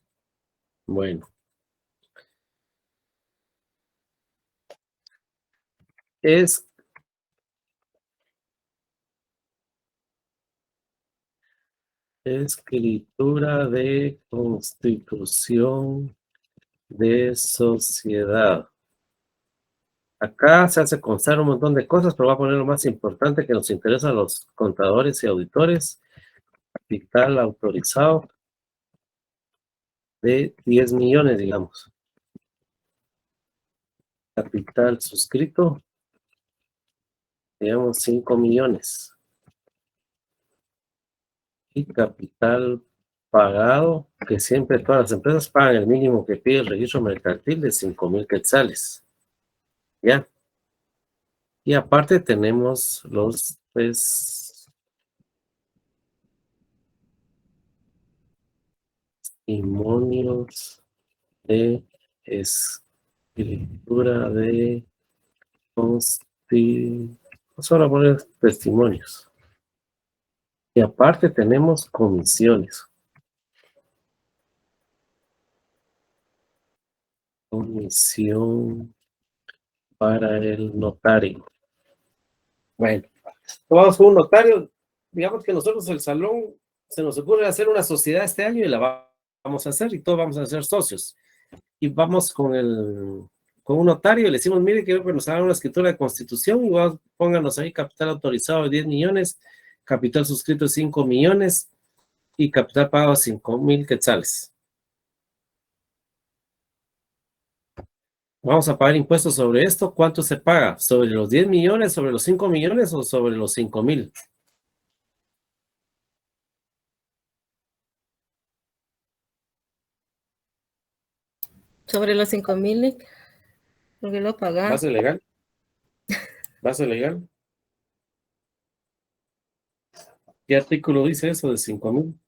[SPEAKER 1] Bueno. Escritura de constitución de sociedad. Acá se hace constar un montón de cosas, pero voy a poner lo más importante que nos interesa a los contadores y auditores. Capital autorizado de 10 millones, digamos. Capital suscrito, digamos 5 millones. Y capital pagado, que siempre todas las empresas pagan el mínimo que pide el registro mercantil de 5,000 quetzales. ¿Ya? Y aparte tenemos los testimonios de escritura de constitución. Vamos a poner testimonios. Y aparte tenemos comisiones. Comisión para el notario. Bueno, vamos con un notario. Digamos que nosotros el salón se nos ocurre hacer una sociedad este año y la vamos a hacer y todos vamos a ser socios. Y vamos con un notario y le decimos, mire, quiero que nos hagan una escritura de constitución y pónganos ahí capital autorizado de 10 millones, capital suscrito de 5 millones y capital pagado de 5,000 quetzales. Vamos a pagar impuestos sobre esto. ¿Cuánto se paga? ¿Sobre los 10 millones, sobre los 5 millones o sobre los 5,000?
[SPEAKER 8] Sobre los 5,000, porque lo pagaba.
[SPEAKER 1] ¿Base legal? ¿Base legal? ¿Qué artículo dice eso de 5,000?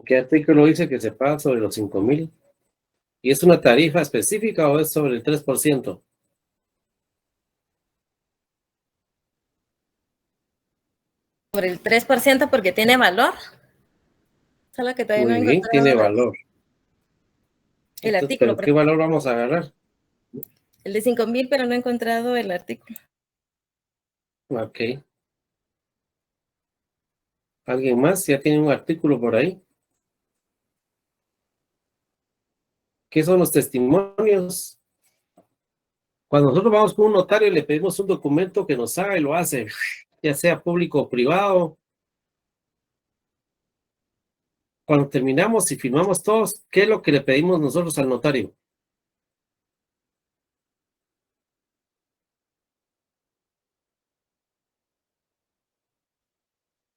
[SPEAKER 1] ¿Qué artículo dice que se paga sobre los 5,000? ¿Y es una tarifa específica o es sobre el 3%?
[SPEAKER 8] Sobre el 3% porque tiene valor. Solo que todavía no he
[SPEAKER 1] Muy bien,
[SPEAKER 8] encontrado
[SPEAKER 1] tiene valor.
[SPEAKER 8] el
[SPEAKER 1] Entonces,
[SPEAKER 8] artículo.
[SPEAKER 1] ¿pero qué valor vamos a agarrar?
[SPEAKER 8] El de 5,000, pero no he encontrado el artículo.
[SPEAKER 1] Ok. ¿Alguien más ya tiene un artículo por ahí? ¿Qué son los testimonios? Cuando nosotros vamos con un notario y le pedimos un documento que nos haga y lo hace, ya sea público o privado. Cuando terminamos y firmamos todos, ¿qué es lo que le pedimos nosotros al notario?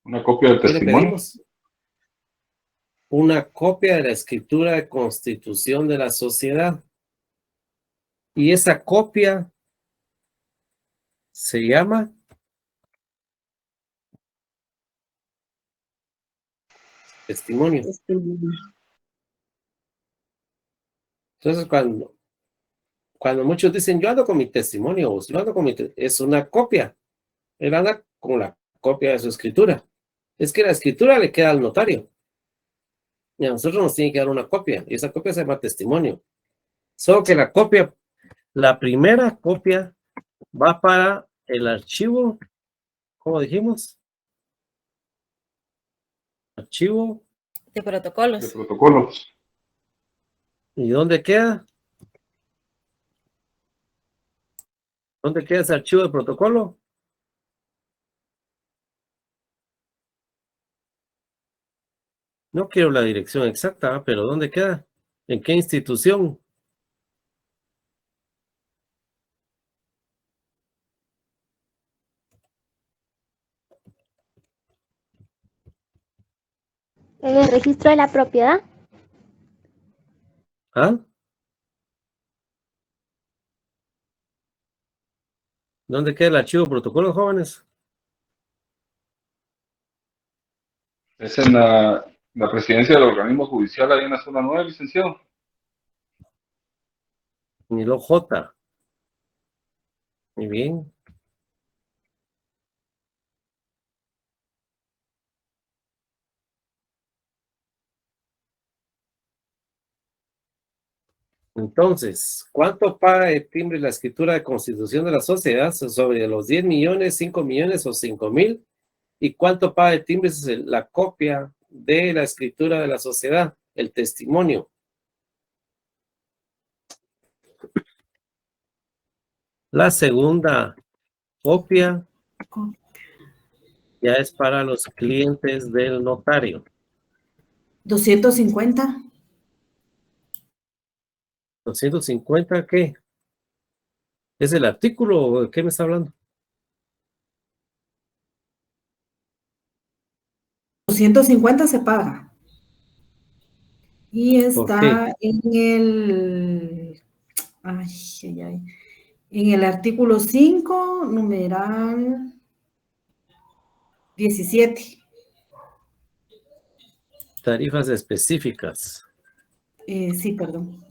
[SPEAKER 11] Una copia del
[SPEAKER 1] ¿Qué le
[SPEAKER 11] testimonio.
[SPEAKER 1] pedimos? Una copia de la escritura de constitución de la sociedad. Y esa copia se llama testimonio. Entonces, cuando muchos dicen, yo ando con mi testimonio, yo ando con es una copia. Él anda con la copia de su escritura. Es que la escritura le queda al notario. Y a nosotros nos tiene que dar una copia. Y esa copia se llama testimonio. Solo que la primera copia va para el archivo, ¿cómo dijimos? Archivo.
[SPEAKER 8] De protocolos.
[SPEAKER 11] De protocolos.
[SPEAKER 1] ¿Y dónde queda? ¿Dónde queda ese archivo de protocolo? No quiero la dirección exacta, pero ¿dónde queda? ¿En qué institución?
[SPEAKER 13] En el registro de la propiedad.
[SPEAKER 1] ¿Ah? ¿Dónde queda el archivo protocolo, jóvenes?
[SPEAKER 11] Es en la presidencia del organismo judicial ahí en la zona 9, licenciado.
[SPEAKER 1] Ni lo J. Muy bien. Entonces, ¿cuánto paga de timbre la escritura de constitución de la sociedad sobre los 10 millones, 5 millones o 5,000? ¿Y cuánto paga de timbre la copia de la escritura de la sociedad, el testimonio? La segunda copia ya es para los clientes del notario.
[SPEAKER 12] 250.
[SPEAKER 1] ¿250 qué? ¿Es el artículo o de qué me está hablando?
[SPEAKER 12] 250 se paga. Y
[SPEAKER 1] ¿Por
[SPEAKER 12] está en el... en el artículo 5, numeral 17.
[SPEAKER 1] Tarifas específicas.
[SPEAKER 12] Sí, perdón.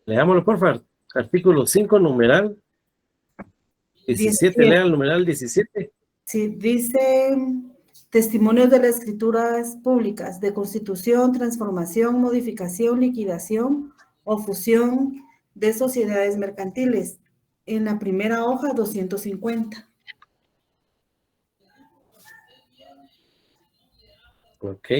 [SPEAKER 1] Leámoslo, por favor. Artículo 5, numeral 17. Lea el numeral 17.
[SPEAKER 12] Sí, dice testimonios de las escrituras públicas de constitución, transformación, modificación, liquidación o fusión de sociedades mercantiles. En la primera hoja, 250.
[SPEAKER 1] Ok.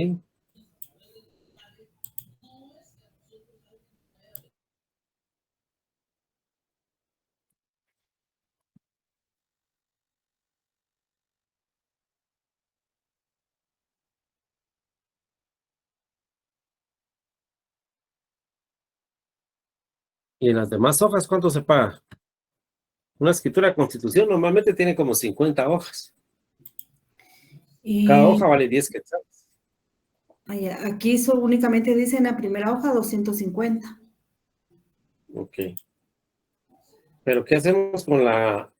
[SPEAKER 1] ¿Y en las demás hojas cuánto se paga? Una escritura de constitución normalmente tiene como 50 hojas. Cada hoja vale 10 quetzales.
[SPEAKER 12] Aquí únicamente dice en la primera hoja 250.
[SPEAKER 1] Ok. Pero ¿qué hacemos con la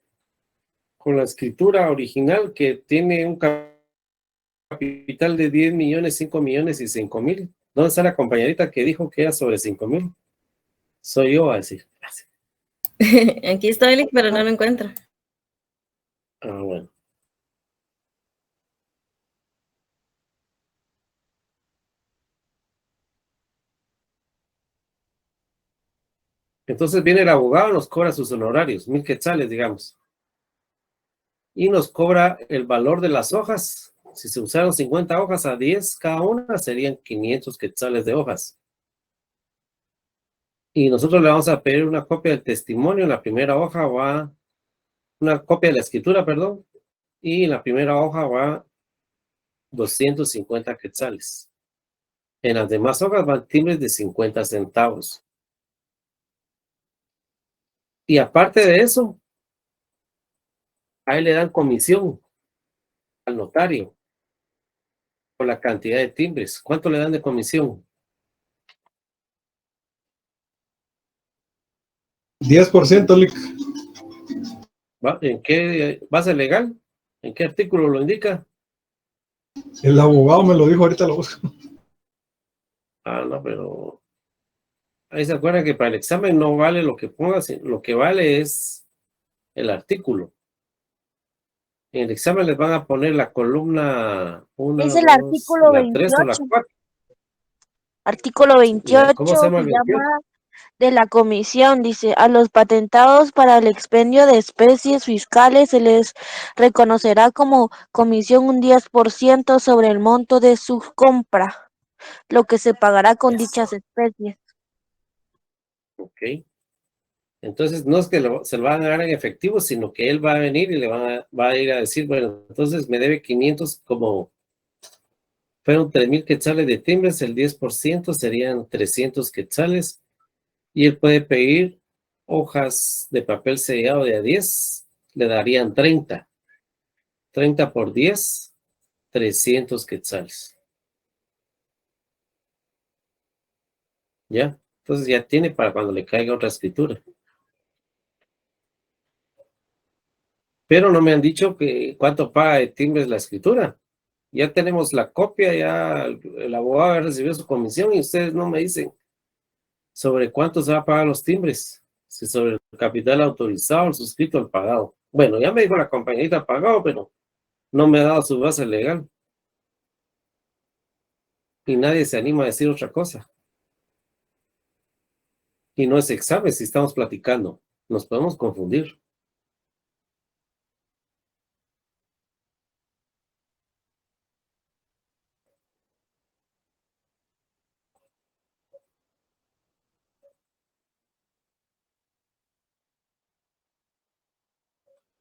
[SPEAKER 1] escritura original que tiene un capital de 10 millones, 5 millones y 5,000? ¿Dónde está la compañerita que dijo que era sobre 5,000? Soy yo a decir.
[SPEAKER 8] Aquí estoy, pero no lo encuentro.
[SPEAKER 1] Ah, bueno. Entonces viene el abogado, nos cobra sus honorarios, 1,000 quetzales, digamos. Y nos cobra el valor de las hojas. Si se usaron 50 hojas a 10 cada una, serían 500 quetzales de hojas. Y nosotros le vamos a pedir una copia del testimonio. En la primera hoja va, una copia de la escritura, perdón. Y en la primera hoja va 250 quetzales. En las demás hojas van timbres de 50 centavos. Y aparte de eso, ahí le dan comisión al notario por la cantidad de timbres. ¿Cuánto le dan de comisión?
[SPEAKER 4] 10%, Lic.
[SPEAKER 1] ¿En qué base legal? ¿En qué artículo lo indica?
[SPEAKER 4] El abogado me lo dijo, ahorita lo busco.
[SPEAKER 1] Ah, no, pero ahí se acuerdan que para el examen no vale lo que pongas, lo que vale es el artículo. En el examen les van a poner la columna 1,
[SPEAKER 10] Es el
[SPEAKER 1] 2,
[SPEAKER 10] artículo
[SPEAKER 1] la 3 o la
[SPEAKER 10] 28.
[SPEAKER 1] 4.
[SPEAKER 10] Artículo 28
[SPEAKER 1] ¿Cómo se llama el
[SPEAKER 10] se
[SPEAKER 1] 28?
[SPEAKER 10] llama de la comisión, dice, a los patentados para el expendio de especies fiscales se les reconocerá como comisión un 10% sobre el monto de su compra, lo que se pagará con dichas especies.
[SPEAKER 1] Ok. Entonces no es que se lo van a dar en efectivo, sino que él va a venir y le va a ir a decir, bueno, entonces me debe 500, como fueron 3,000 quetzales de timbres, el 10% serían 300 quetzales, y él puede pedir hojas de papel sellado de a 10, le darían 30. 30 por 10, 300 quetzales. ¿Ya? Entonces ya tiene para cuando le caiga otra escritura. Pero no me han dicho que cuánto paga de timbres la escritura. Ya tenemos la copia, ya el abogado ha recibido su comisión y ustedes no me dicen sobre cuánto se va a pagar los timbres. Si sobre el capital autorizado, el suscrito, el pagado. Bueno, ya me dijo la compañerita pagado, pero no me ha dado su base legal. Y nadie se anima a decir otra cosa. Y no es examen si estamos platicando. Nos podemos confundir.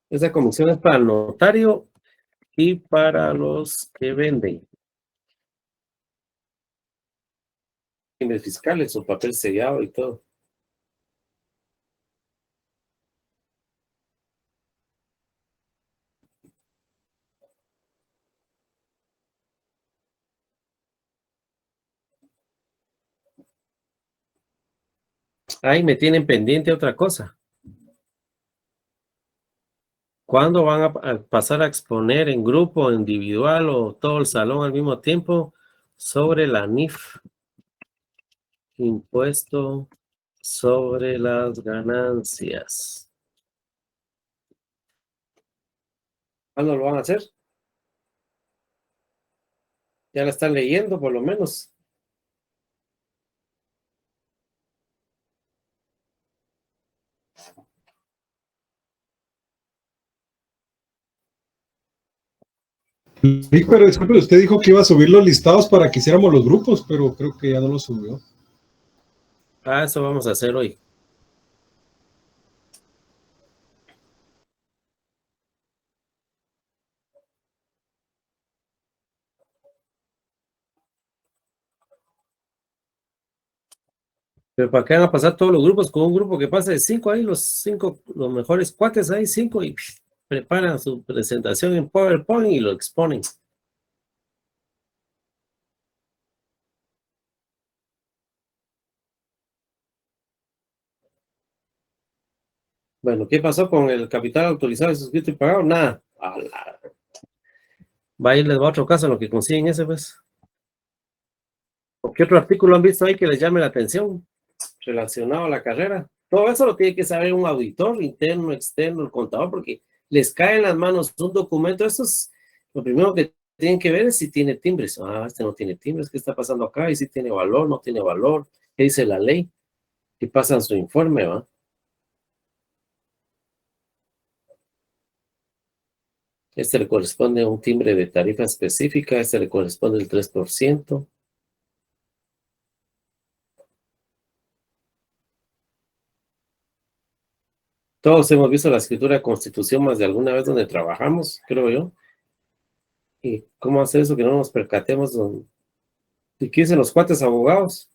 [SPEAKER 1] Esa comisión es para el notario y para los que venden. Timbres fiscales, su papel sellado y todo. Ahí me tienen pendiente otra cosa. ¿Cuándo van a pasar a exponer en grupo, individual o todo el salón al mismo tiempo sobre la NIF? Impuesto sobre las ganancias. ¿Cuándo lo van a hacer? Ya la están leyendo, por lo menos.
[SPEAKER 4] Sí, pero disculpe, usted dijo que iba a subir los listados para que hiciéramos los grupos, pero creo que ya no los subió.
[SPEAKER 1] Ah, eso vamos a hacer hoy. Pero ¿para qué van a pasar todos los grupos con un grupo que pase de 5 ahí, los mejores cuates ahí, 5 y preparan su presentación en PowerPoint y lo exponen? Bueno, ¿qué pasó con el capital autorizado, suscrito y pagado? Nada. Va a ir, les va a otro caso en lo que consiguen ese, pues. ¿Qué otro artículo han visto ahí que les llame la atención relacionado a la carrera? Todo eso lo tiene que saber un auditor interno, externo, el contador, porque les cae en las manos un documento. Eso es lo primero que tienen que ver, es si tiene timbres. Ah, este no tiene timbres, ¿qué está pasando acá? Y si tiene valor, no tiene valor, ¿qué dice la ley? Y pasan su informe, ¿va? Este le corresponde a un timbre de tarifa específica, este le corresponde el 3%. Todos hemos visto la escritura de Constitución más de alguna vez donde trabajamos, creo yo. ¿Y cómo hacer eso que no nos percatemos? ¿Y qué dicen los cuates abogados?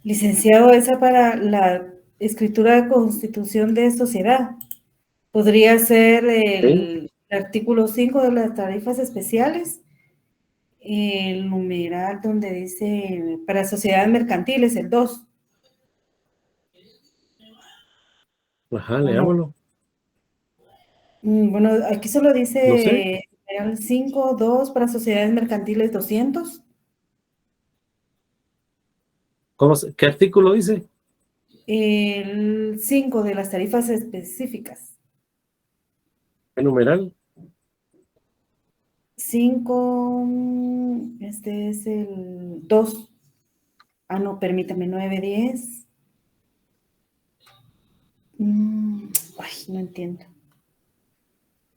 [SPEAKER 12] Licenciado, esa para la escritura de constitución de sociedad. Podría ser el artículo 5 de las tarifas especiales, el numeral donde dice para sociedades mercantiles, el 2.
[SPEAKER 1] Ajá, leámoslo.
[SPEAKER 12] Bueno, aquí solo
[SPEAKER 1] No sé.
[SPEAKER 12] dice numeral 5.2 para sociedades mercantiles 200.
[SPEAKER 1] ¿Qué artículo dice?
[SPEAKER 12] El 5 de las tarifas específicas.
[SPEAKER 1] ¿Qué numeral?
[SPEAKER 12] 5, este es el 2. Ah, no, permítame, 9.10. Ay, no entiendo.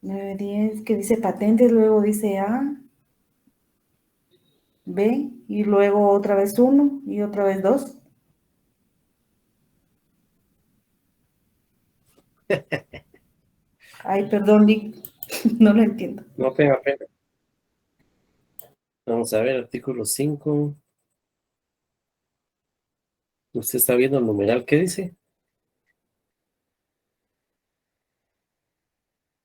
[SPEAKER 12] 9.10, que dice patentes, luego dice A, B, y luego otra vez 1 y otra vez 2. Ay, perdón, Nick, no lo entiendo.
[SPEAKER 1] No tenga pena. Vamos a ver, artículo 5. ¿Usted está viendo el numeral? ¿Qué dice?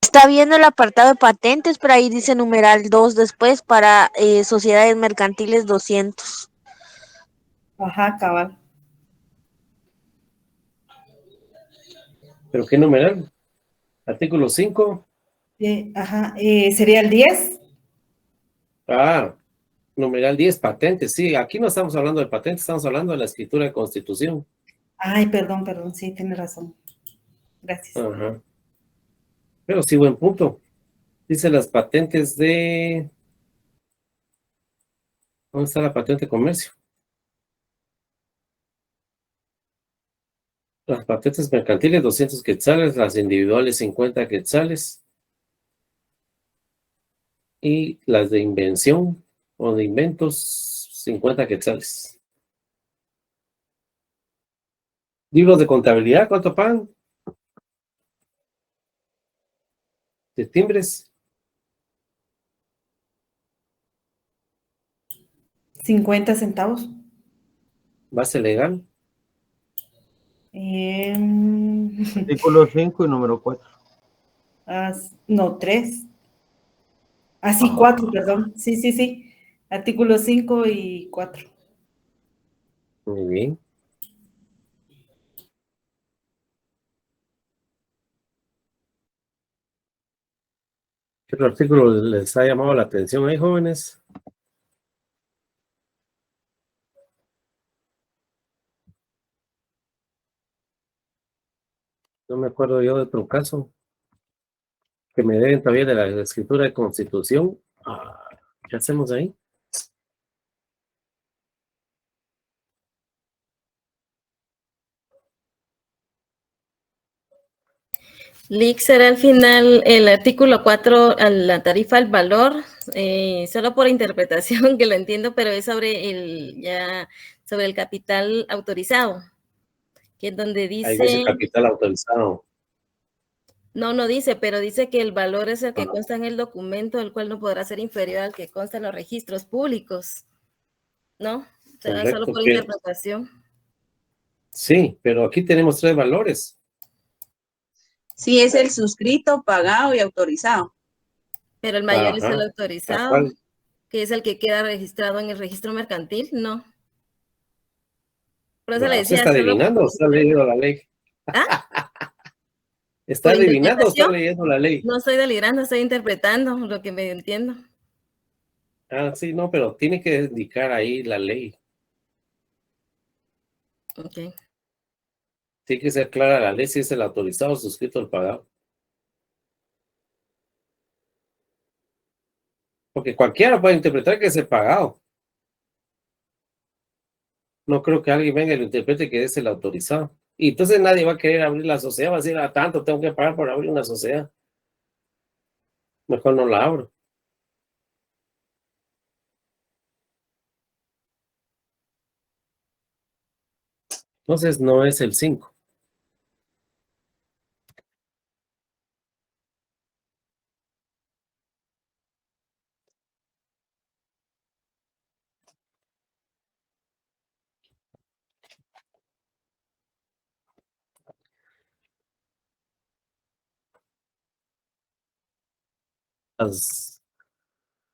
[SPEAKER 14] Está viendo el apartado de patentes, pero ahí dice numeral 2 después para sociedades mercantiles 200.
[SPEAKER 12] Ajá, cabal.
[SPEAKER 1] ¿Pero qué numeral? Artículo 5.
[SPEAKER 12] Ajá, ¿sería el 10?
[SPEAKER 1] Ah, numeral 10, patentes. Sí, aquí no estamos hablando de patentes, estamos hablando de la escritura de constitución.
[SPEAKER 12] Ay, perdón, sí, tiene razón. Gracias.
[SPEAKER 1] Ajá. Pero sí, buen punto. Dice las patentes de... ¿Dónde está la patente de comercio? Las patentes mercantiles, 200 quetzales, las individuales, 50 quetzales. Y las de invención o de inventos, 50 quetzales. Libros de contabilidad, ¿cuánto pagan? De timbres,
[SPEAKER 12] 50 centavos.
[SPEAKER 1] base legal.
[SPEAKER 2] Artículo 5 y número 4.
[SPEAKER 12] No, 3. Sí, 4, perdón. Sí. Artículo 5 y 4.
[SPEAKER 1] Muy bien. ¿Qué otro artículo les ha llamado la atención ahí, jóvenes? No me acuerdo yo de otro caso. Que me deben todavía de la escritura de constitución. ¿Qué hacemos ahí?
[SPEAKER 8] Lick será al final el artículo 4, la tarifa al valor, solo por interpretación que lo entiendo, pero es sobre el capital autorizado, que es donde
[SPEAKER 1] Ahí dice
[SPEAKER 8] dice,
[SPEAKER 1] capital autorizado.
[SPEAKER 8] no dice, pero dice que el valor es el que consta en el documento, el cual no podrá ser inferior al que consta en los registros públicos, ¿no? Será solo
[SPEAKER 1] Correcto,
[SPEAKER 8] por
[SPEAKER 1] pero...
[SPEAKER 8] interpretación.
[SPEAKER 1] Sí, pero aquí tenemos 3 valores.
[SPEAKER 3] Sí, es el suscrito, pagado y autorizado.
[SPEAKER 8] Pero el mayor es el
[SPEAKER 1] Ajá.
[SPEAKER 8] autorizado, que es el que queda registrado en el registro mercantil, ¿no? Por eso le
[SPEAKER 1] ¿Usted
[SPEAKER 8] decía,
[SPEAKER 1] está
[SPEAKER 8] solo
[SPEAKER 1] adivinando o está leyendo la ley? ¿Está
[SPEAKER 8] por
[SPEAKER 1] adivinando o está
[SPEAKER 8] interpretación.
[SPEAKER 1] leyendo la ley?
[SPEAKER 8] No estoy delirando, estoy interpretando lo que me entiendo.
[SPEAKER 1] Sí, no, pero tiene que indicar ahí la ley.
[SPEAKER 8] Ok.
[SPEAKER 1] Tiene que ser clara la ley si es el autorizado, suscrito, el pagado. Porque cualquiera puede interpretar que es el pagado. No creo que alguien venga y lo interprete que es el autorizado. Y entonces nadie va a querer abrir la sociedad, va a decir, tanto tengo que pagar por abrir una sociedad. Mejor no la abro. Entonces no es el 5.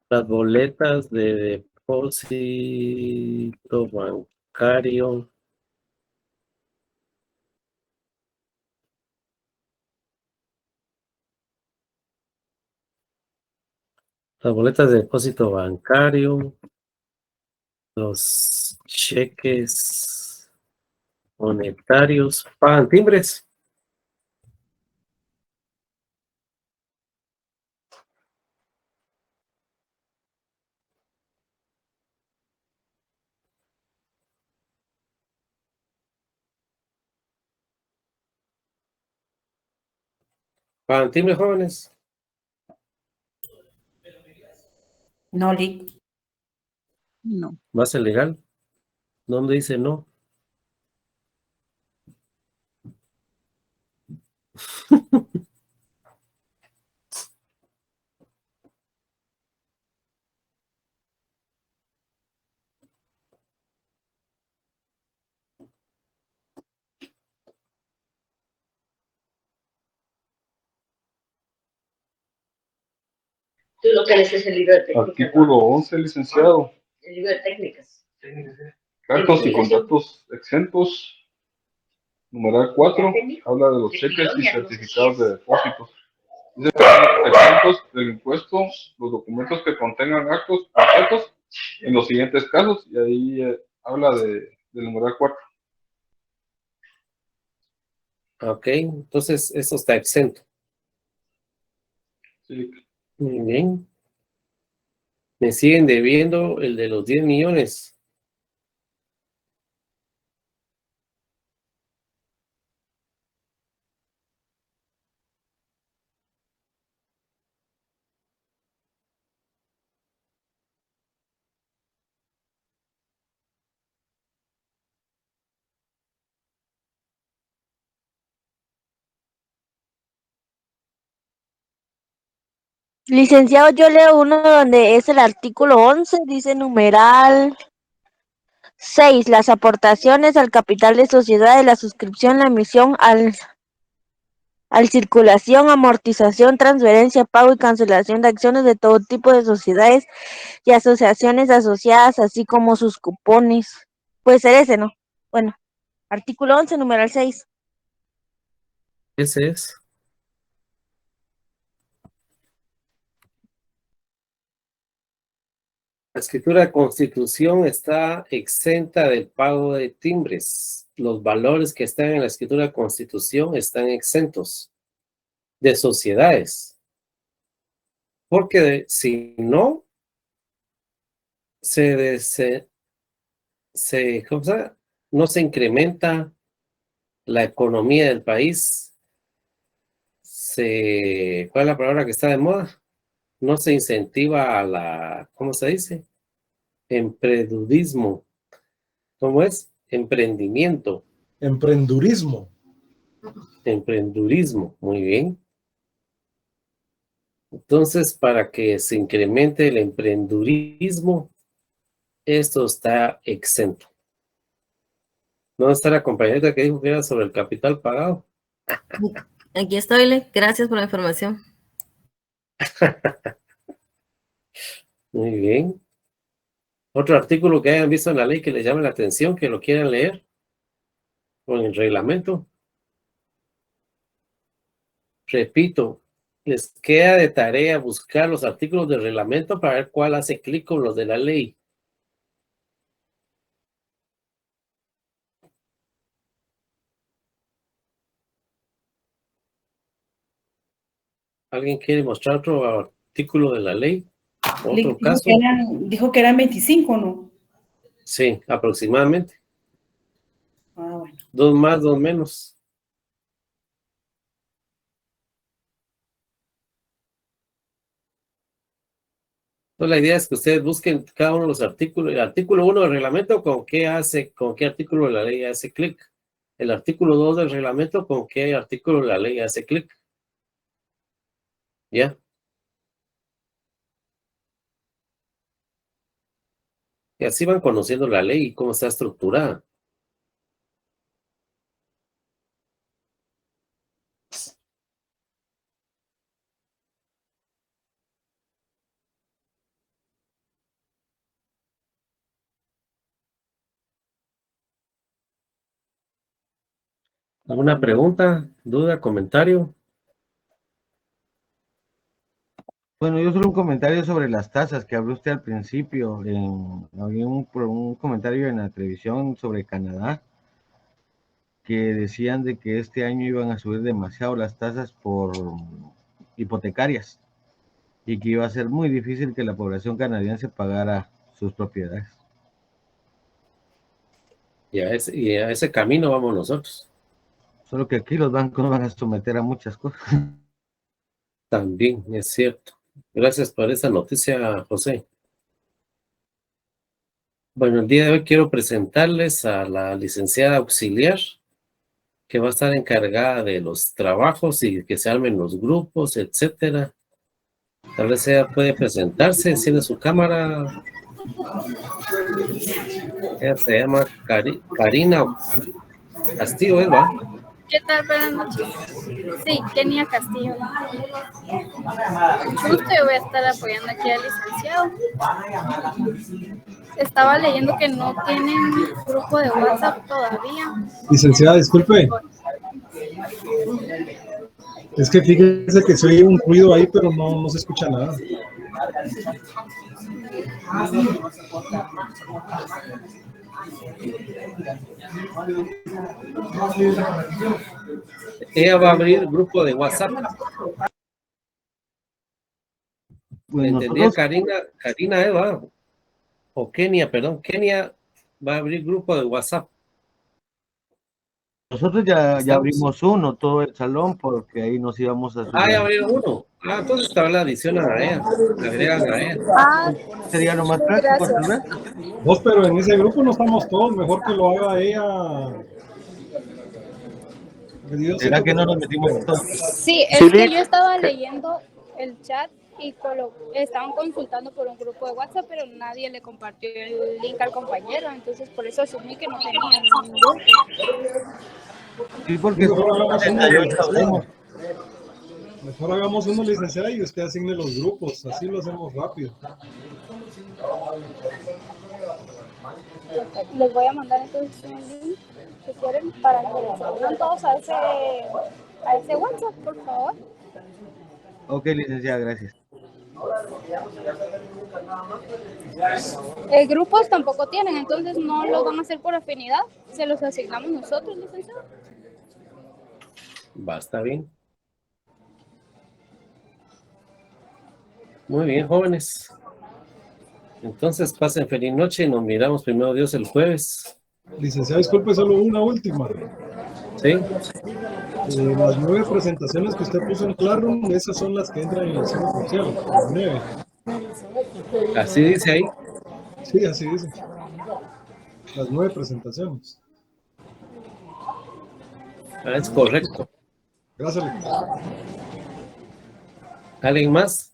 [SPEAKER 1] Las boletas de depósito bancario. Las boletas de depósito bancario. Los cheques monetarios. ¿Pagan timbres? ¿Pagan timbres, jóvenes?
[SPEAKER 12] No, Lick.
[SPEAKER 3] No.
[SPEAKER 1] ¿Base legal? ¿Dónde dice no?
[SPEAKER 15] lo tenés es el libro de técnicas.
[SPEAKER 11] Artículo 11, licenciado.
[SPEAKER 15] El libro de técnicas.
[SPEAKER 11] Gastos y contratos exentos. Numeral 4, habla de los cheques y certificados de depósitos. Dice que son exentos del impuesto los documentos que contengan actos completos en los siguientes casos, y ahí habla del numeral 4.
[SPEAKER 1] Ok, entonces eso está exento.
[SPEAKER 11] Sí.
[SPEAKER 1] Muy bien. Me siguen debiendo el de los 10 millones.
[SPEAKER 14] Licenciado, yo leo uno donde es el artículo 11, dice numeral 6, las aportaciones al capital de sociedades, la suscripción, la emisión al circulación, amortización, transferencia, pago y cancelación de acciones de todo tipo de sociedades y asociaciones asociadas, así como sus cupones. Puede ser ese, ¿no? Bueno, artículo 11, numeral 6.
[SPEAKER 1] Ese es. La escritura de constitución está exenta del pago de timbres. Los valores que están en la escritura de constitución están exentos de sociedades. Porque si no, ¿cómo se llama? No se incrementa la economía del país. ¿Cuál es la palabra que está de moda? No se incentiva a la, ¿cómo se dice? Emprendurismo. ¿Cómo es? Emprendimiento.
[SPEAKER 4] Emprendurismo.
[SPEAKER 1] Emprendurismo, muy bien. Entonces, para que se incremente el emprendurismo, esto está exento. ¿Dónde está la compañera que dijo que era sobre el capital pagado?
[SPEAKER 8] Aquí estoy, Le. Gracias por la información.
[SPEAKER 1] Muy bien. Otro artículo que hayan visto en la ley que les llame la atención, que lo quieran leer, o en el reglamento. Repito, les queda de tarea buscar los artículos del reglamento para ver cuál hace clic con los de la ley. ¿Alguien quiere mostrar otro artículo de la ley? ¿Otro caso?
[SPEAKER 12] Dijo que eran 25, ¿no?
[SPEAKER 1] Sí, aproximadamente.
[SPEAKER 12] Ah, bueno.
[SPEAKER 1] 2 más, 2 menos. Entonces, la idea es que ustedes busquen cada uno de los artículos. El artículo 1 del reglamento, ¿con qué artículo de la ley hace clic? El artículo 2 del reglamento, ¿con qué artículo de la ley hace clic? ¿Ya? Y así van conociendo la ley y cómo está estructurada. ¿Alguna pregunta, duda, comentario?
[SPEAKER 2] Bueno, yo solo un comentario sobre las tasas que habló usted al principio. Había un comentario en la televisión sobre Canadá que decían de que este año iban a subir demasiado las tasas por hipotecarias y que iba a ser muy difícil que la población canadiense pagara sus propiedades.
[SPEAKER 1] Y a ese camino vamos nosotros.
[SPEAKER 2] Solo que aquí los bancos no van a someter a muchas cosas.
[SPEAKER 1] También, es cierto. Gracias por esa noticia, José. Bueno, el día de hoy quiero presentarles a la licenciada auxiliar, que va a estar encargada de los trabajos y que se armen los grupos, etcétera. Tal vez ella puede presentarse, enciende su cámara. Ella se llama Karina Castillo, ¿va?
[SPEAKER 16] ¿Qué tal? Buenas noches. Sí, Kenia Castillo. Mucho gusto, yo voy a estar apoyando aquí al licenciado. Estaba leyendo que no tienen grupo de WhatsApp todavía.
[SPEAKER 4] Licenciada, disculpe. Es que fíjese que se oye un ruido ahí, pero no se escucha nada.
[SPEAKER 1] Ella va a abrir grupo de WhatsApp.
[SPEAKER 2] Pues
[SPEAKER 1] ¿Entendía
[SPEAKER 2] nosotros,
[SPEAKER 1] Karina Eva? O Kenia, perdón. Kenia va a abrir grupo de WhatsApp.
[SPEAKER 2] nosotros ya
[SPEAKER 1] Estamos.
[SPEAKER 2] abrimos uno, todo el salón, porque ahí nos íbamos a
[SPEAKER 1] Ah, ya
[SPEAKER 2] sumar.
[SPEAKER 1] abrieron uno. Ah, entonces tal vez la adicionan a ella. La agregan a ella.
[SPEAKER 16] Ah,
[SPEAKER 2] Sería lo más práctico, tal
[SPEAKER 16] gracias.
[SPEAKER 2] vez.
[SPEAKER 4] Vos, pero en ese grupo no estamos todos. Mejor que lo haga ella. Porque yo
[SPEAKER 2] ¿Será
[SPEAKER 4] siento
[SPEAKER 2] que no nos metimos todos?
[SPEAKER 16] Sí, es que yo estaba leyendo el chat y estaban consultando por un grupo de WhatsApp, pero nadie le compartió el link al compañero, entonces por eso asumí que no tenían un grupo.
[SPEAKER 2] Sí, porque
[SPEAKER 4] Mejor hagamos uno,
[SPEAKER 2] 78 abrimos.
[SPEAKER 4] licenciada. Mejor hagamos uno, licenciada, y usted asigne los grupos. Así lo hacemos rápido.
[SPEAKER 16] Les voy a mandar entonces un link, si quieren, para que se unan todos a ese WhatsApp, por favor.
[SPEAKER 2] Ok, licenciada, gracias.
[SPEAKER 16] Grupos tampoco tienen, entonces no los van a hacer por afinidad, se los asignamos nosotros, licenciado.
[SPEAKER 1] Va, está bien. Muy bien, jóvenes. Entonces, pasen feliz noche y nos miramos primero Dios el jueves.
[SPEAKER 4] Licenciada, disculpe, solo una última.
[SPEAKER 1] ¿Sí?
[SPEAKER 4] Las 9 presentaciones que usted puso en Classroom, esas son las que entran en el centro social. Las 9.
[SPEAKER 1] Así dice ahí.
[SPEAKER 4] Sí, así dice. Las 9 presentaciones.
[SPEAKER 1] Ah, es correcto.
[SPEAKER 4] Gracias.
[SPEAKER 1] ¿Alguien más?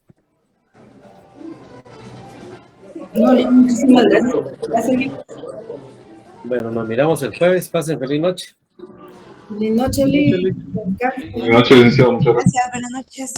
[SPEAKER 12] No, muchísimas gracias.
[SPEAKER 1] Bueno, nos miramos el jueves. Pasen feliz noche.
[SPEAKER 12] Buenas noches, Lee.
[SPEAKER 11] Buenas noches, licenciado. Muchas gracias.
[SPEAKER 17] Buenas noches.